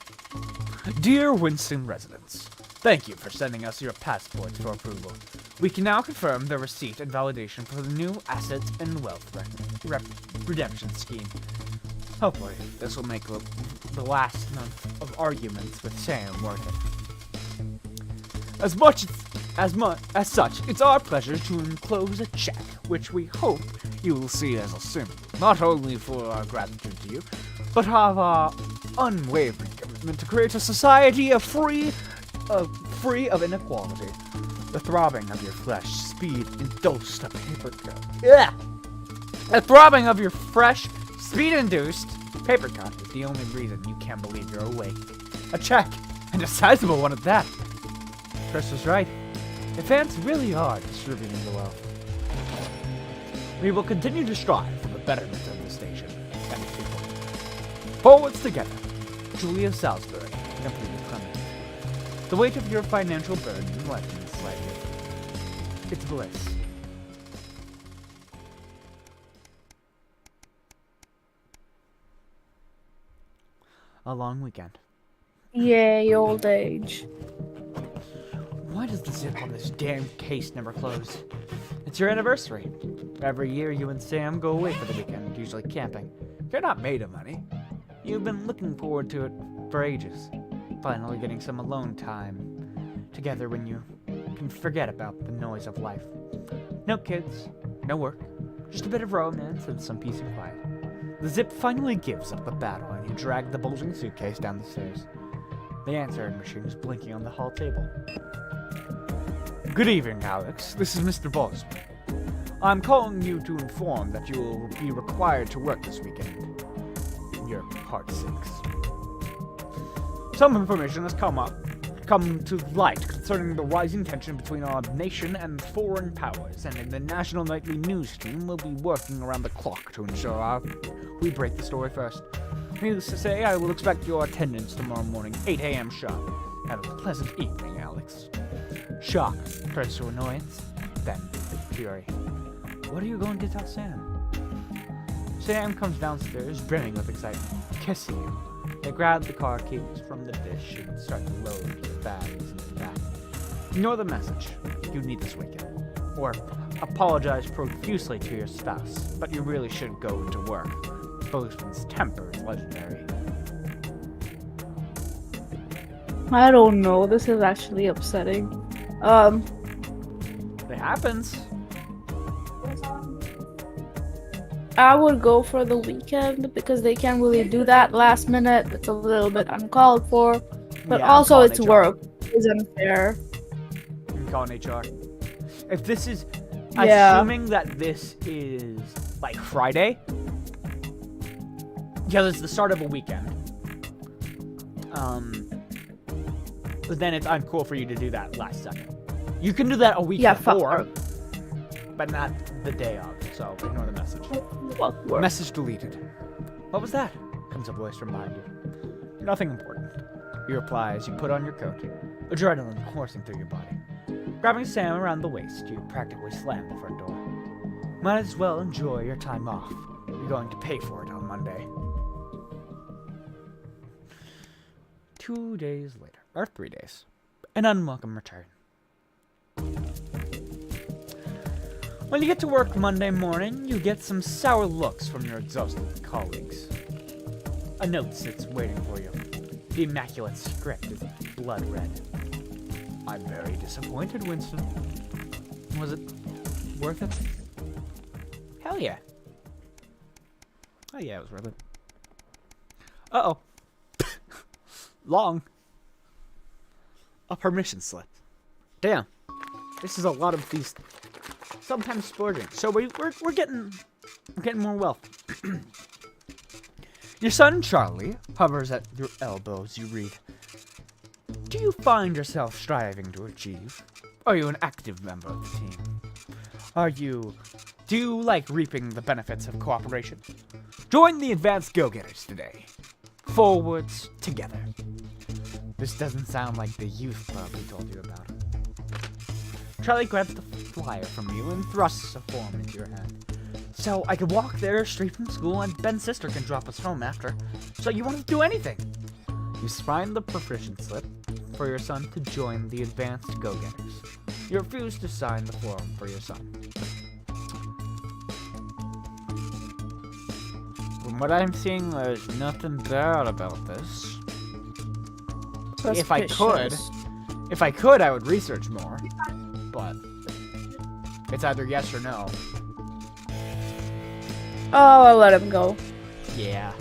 Dear Winston residents, thank you for sending us your passports for approval. We can now confirm the receipt and validation for the new Assets and Wealth Redemption Scheme. Hopefully, this will make the last month of arguments with Sam worth it. As such, it's our pleasure to enclose a check, which we hope you will see as a symbol, not only for our gratitude to you, but of our unwavering commitment to create a society free of inequality. The throbbing of your flesh, speed, induced a paper cut. Yeah. The throbbing of your fresh, speed-induced paper cut is the only reason you can't believe you're awake. A check, and a sizable one at that. Chris was right. The fans really are distributing the wealth. We will continue to strive for the betterment of the station and its people. Forwards together, Julia Salisbury, completely Clement. The weight of your financial burden lightens slightly. It's bliss. A long weekend. Yay, old age. Why does the zip on this damn case never close? It's your anniversary. Every year you and Sam go away for the weekend, usually camping. You're not made of money. You've been looking forward to it for ages. Finally getting some alone time together when you can forget about the noise of life. No kids, no work, just a bit of romance and some peace and quiet. The zip finally gives up the battle and you drag the bulging suitcase down the stairs. The answering machine is blinking on the hall table. Good evening, Alex. This is Mr. Bosman. I'm calling you to inform that you will be required to work this weekend. Your heart sinks. Some information has come to light concerning the rising tension between our nation and foreign powers, and in the national nightly news stream we'll be working around the clock to ensure we break the story first. Needless to say, I will expect your attendance tomorrow morning, 8 a.m. sharp. Have a pleasant evening, Alex. Shock turns to annoyance, then fury. What are you going to tell Sam? Sam comes downstairs, brimming with excitement, kissing you. They grab the car keys from the dish and start to load your bags into the back. Ignore the message. You need this weekend. Or apologize profusely to your spouse, but you really should go into work. Bozeman's temper is legendary. I don't know. This is actually upsetting. It happens. I would go for the weekend because they can't really do that last minute. It's a little bit uncalled for. But Yeah, also I'm it's calling work. It's unfair. I'm calling HR. If this is... Yeah. Assuming that this is, like, Friday... Yeah, it's the start of a weekend. But then it's uncool for you to do that last second. You can do that a week Yeah, fuck before. her. but not the day of, so ignore the message. What work? Message deleted. What was that? Comes a voice from behind you. Nothing important. You reply as you put on your coat, adrenaline coursing through your body. Grabbing Sam around the waist, you practically slam the front door. Might as well enjoy your time off. You're going to pay for it on Monday. 2 days later, or 3 days. An unwelcome return. When you get to work Monday morning, you get some sour looks from your exhausted colleagues. A note sits waiting for you. The immaculate script is blood red. I'm very disappointed, Winston. Was it worth it? Hell yeah. Oh yeah, it was worth it. Uh-oh. Long. A permission slip. Damn. This is a lot of these. Sometimes splurging. So we're getting more wealth. Your son Charlie hovers at your elbows. You read. Do you find yourself striving to achieve? Are you an active member of the team? Do you like reaping the benefits of cooperation? Join the Advanced Go-Getters today. Forwards together. This doesn't sound like the youth club we told you about. Charlie grabs the flyer from you and thrusts a form into your hand. So I could walk there straight from school and Ben's sister can drop us home after. So you want to do anything. You sign the permission slip for your son to join the Advanced Go-Getters. You refuse to sign the form for your son. From what I'm seeing, there's nothing bad about this. If I could, I would research more. But it's either yes or no. Oh, I'll let him go. Yeah.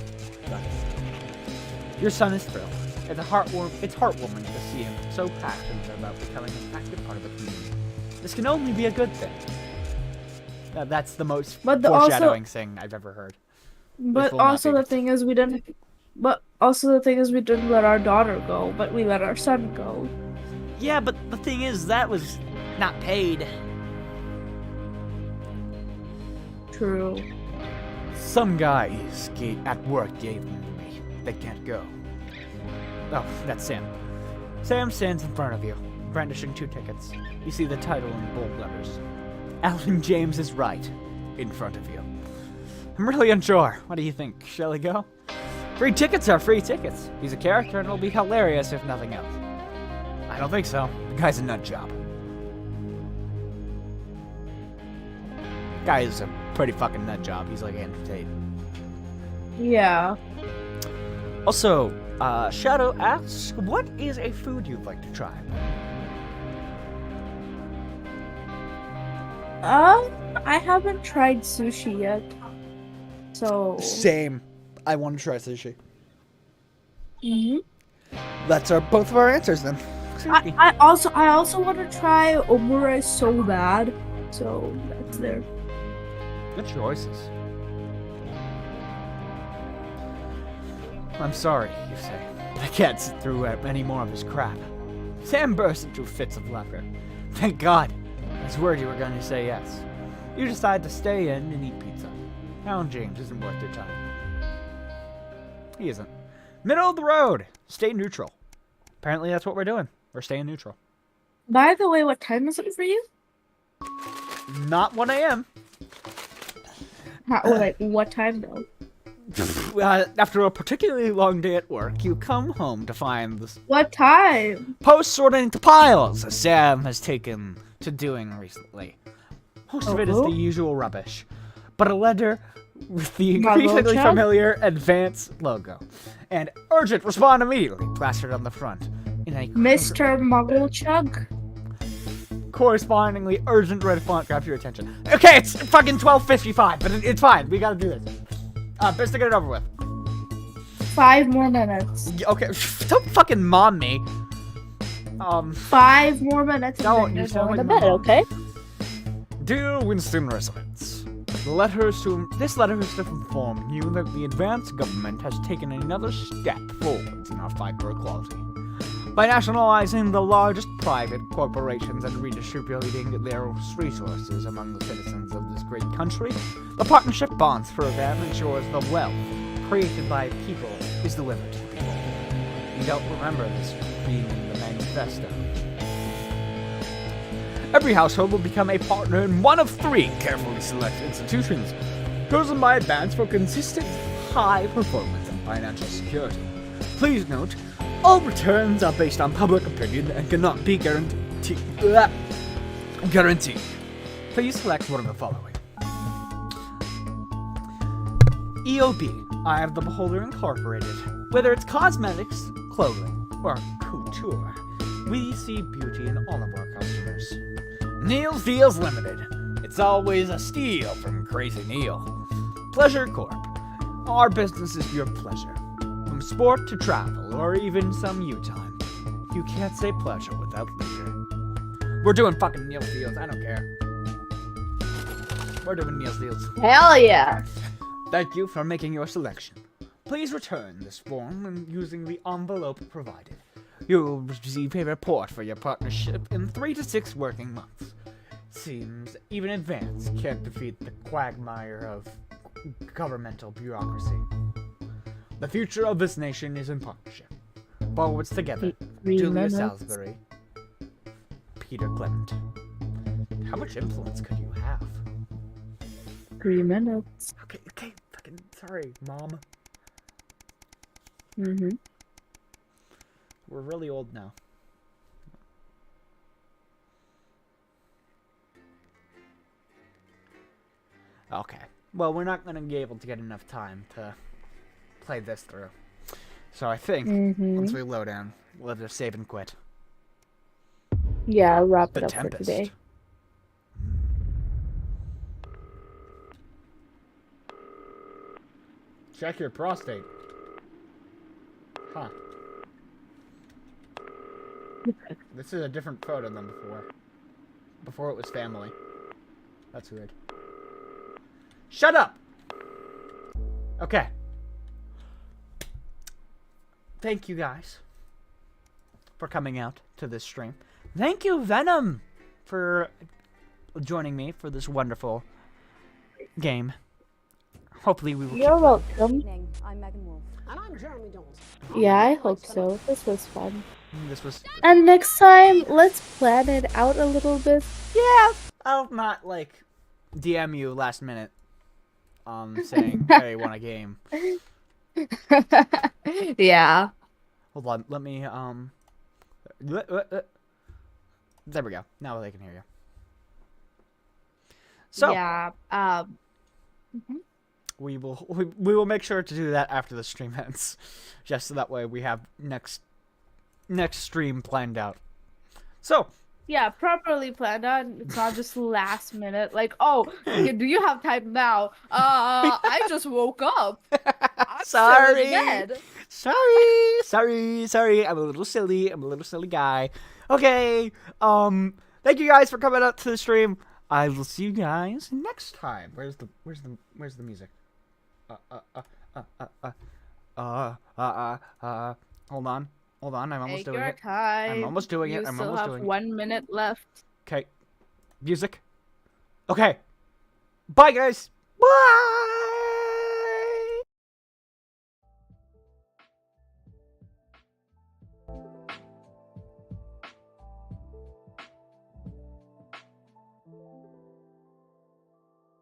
Your son is thrilled. It's heartwarming to see him so passionate about becoming an active part of the community. This can only be a good thing. That's the most foreshadowing thing I've ever heard. But also the thing is we didn't let our daughter go, but we let our son go. Yeah, but the thing is that was not paid. True. Some guys at work gave them to me. They can't go. Oh, that's Sam. Sam stands in front of you, brandishing 2 tickets. You see the title in bold letters. Alan James is right, in front of you. I'm really unsure. What do you think? Shall we go? Free tickets are free tickets. He's a character and it'll be hilarious if nothing else. I don't think so. The guy's a nut job. Guy is a pretty fucking nut job. He's like Andrew Tate. Yeah. Also, Shadow asks, what is a food you'd like to try? I haven't tried sushi yet. So Same. I want to try sushi. Mhm. That's both of our answers then. I also want to try omurice so bad. So that's there. Good choices. I'm sorry, you say. I can't sit through any more of his crap. Sam bursts into fits of laughter. Thank God. I was worried you were going to say yes. You decide to stay in and eat pizza. Alan James isn't worth your time. He isn't. Middle of the road. Stay neutral. Apparently that's what we're doing. We're staying neutral. By the way, what time is it for you? Not 1 a.m. What time though? After a particularly long day at work, you come home to find this. What time? Posts sorted into piles, as Sam has taken to doing recently. Most of it is the usual rubbish, but a letter with the increasingly familiar Advance logo. And urgent, respond immediately, plastered on the front. In a Mr. Mugglechuck? Correspondingly urgent red font grabs your attention. Okay, it's fucking 12:55, but it's fine. We gotta do this. Best to get it over with. 5 more minutes. Okay, don't fucking mom me. 5 more minutes. Don't, you're sound going like to bed, mom. okay? Dear Winston residents, this letter is to inform you that the advanced government has taken another step forwards in our fight for equality. By nationalizing the largest private corporations and redistributing their resources among the citizens of this great country, the Partnership Bonds program ensures the wealth created by people is delivered to people. You don't remember this being in the manifesto. Every household will become a partner in one of 3 carefully selected institutions, chosen by bands for consistent, high performance and financial security. Please note, all returns are based on public opinion and cannot be guaranteed. Please select one of the following. EOB, Eye of the Beholder Incorporated. Whether it's cosmetics, clothing, or couture, we see beauty in all of our customers. Neil's Deals Limited. It's always a steal from Crazy Neil. Pleasure Corp. Our business is your pleasure. From sport to travel, or even some you time. You can't say pleasure without leisure. We're doing fucking Neil's Deals, I don't care. We're doing Neil's Deals. Hell yeah. Thank you for making your selection. Please return this form and using the envelope provided. You will receive a report for your partnership in 3 to 6 working months. Seems even advance can't defeat the quagmire of governmental bureaucracy. The future of this nation is in partnership. Forwards together. Julia Salisbury. Peter Clement. How much influence could you have? 3 minutes. Okay, fucking sorry, Mom. Mm-hmm. We're really old now. Okay. Well, we're not going to be able to get enough time to play this through. So I think once we load in, we'll just save and quit. Yeah, I'll wrap The it up Tempest. for today. Check your prostate. Huh. This is a different photo than before. Before it was family. That's weird. Shut up! Okay. Thank you guys for coming out to this stream. Thank you, Venom, for joining me for this wonderful game. Hopefully we will You're welcome. I'm Megan Wolf. And I'm Jeremy Dawes. Yeah, I hope so. This was fun. This was... And next time, let's plan it out a little bit. Yeah, I'll not, like, DM you last minute. Saying, hey, want a game. Yeah. Hold on, let me, there we go. Now they can hear you. So. Yeah, we will make sure to do that after the stream ends. Just so that way we have next stream planned out. So. Yeah, properly planned out. It's not just last minute. Like, oh, okay, do you have time now? I just woke up. I'm Sorry. still in bed. Sorry. I'm a little silly. I'm a little silly guy. Okay. Thank you guys for coming out to the stream. I will see you guys next time. Where's the music? Hold on, I'm almost Take doing your it. time. I'm almost doing it. You I'm still almost have doing it. 1 minute left. Okay. Music. Okay. Bye, guys. Bye.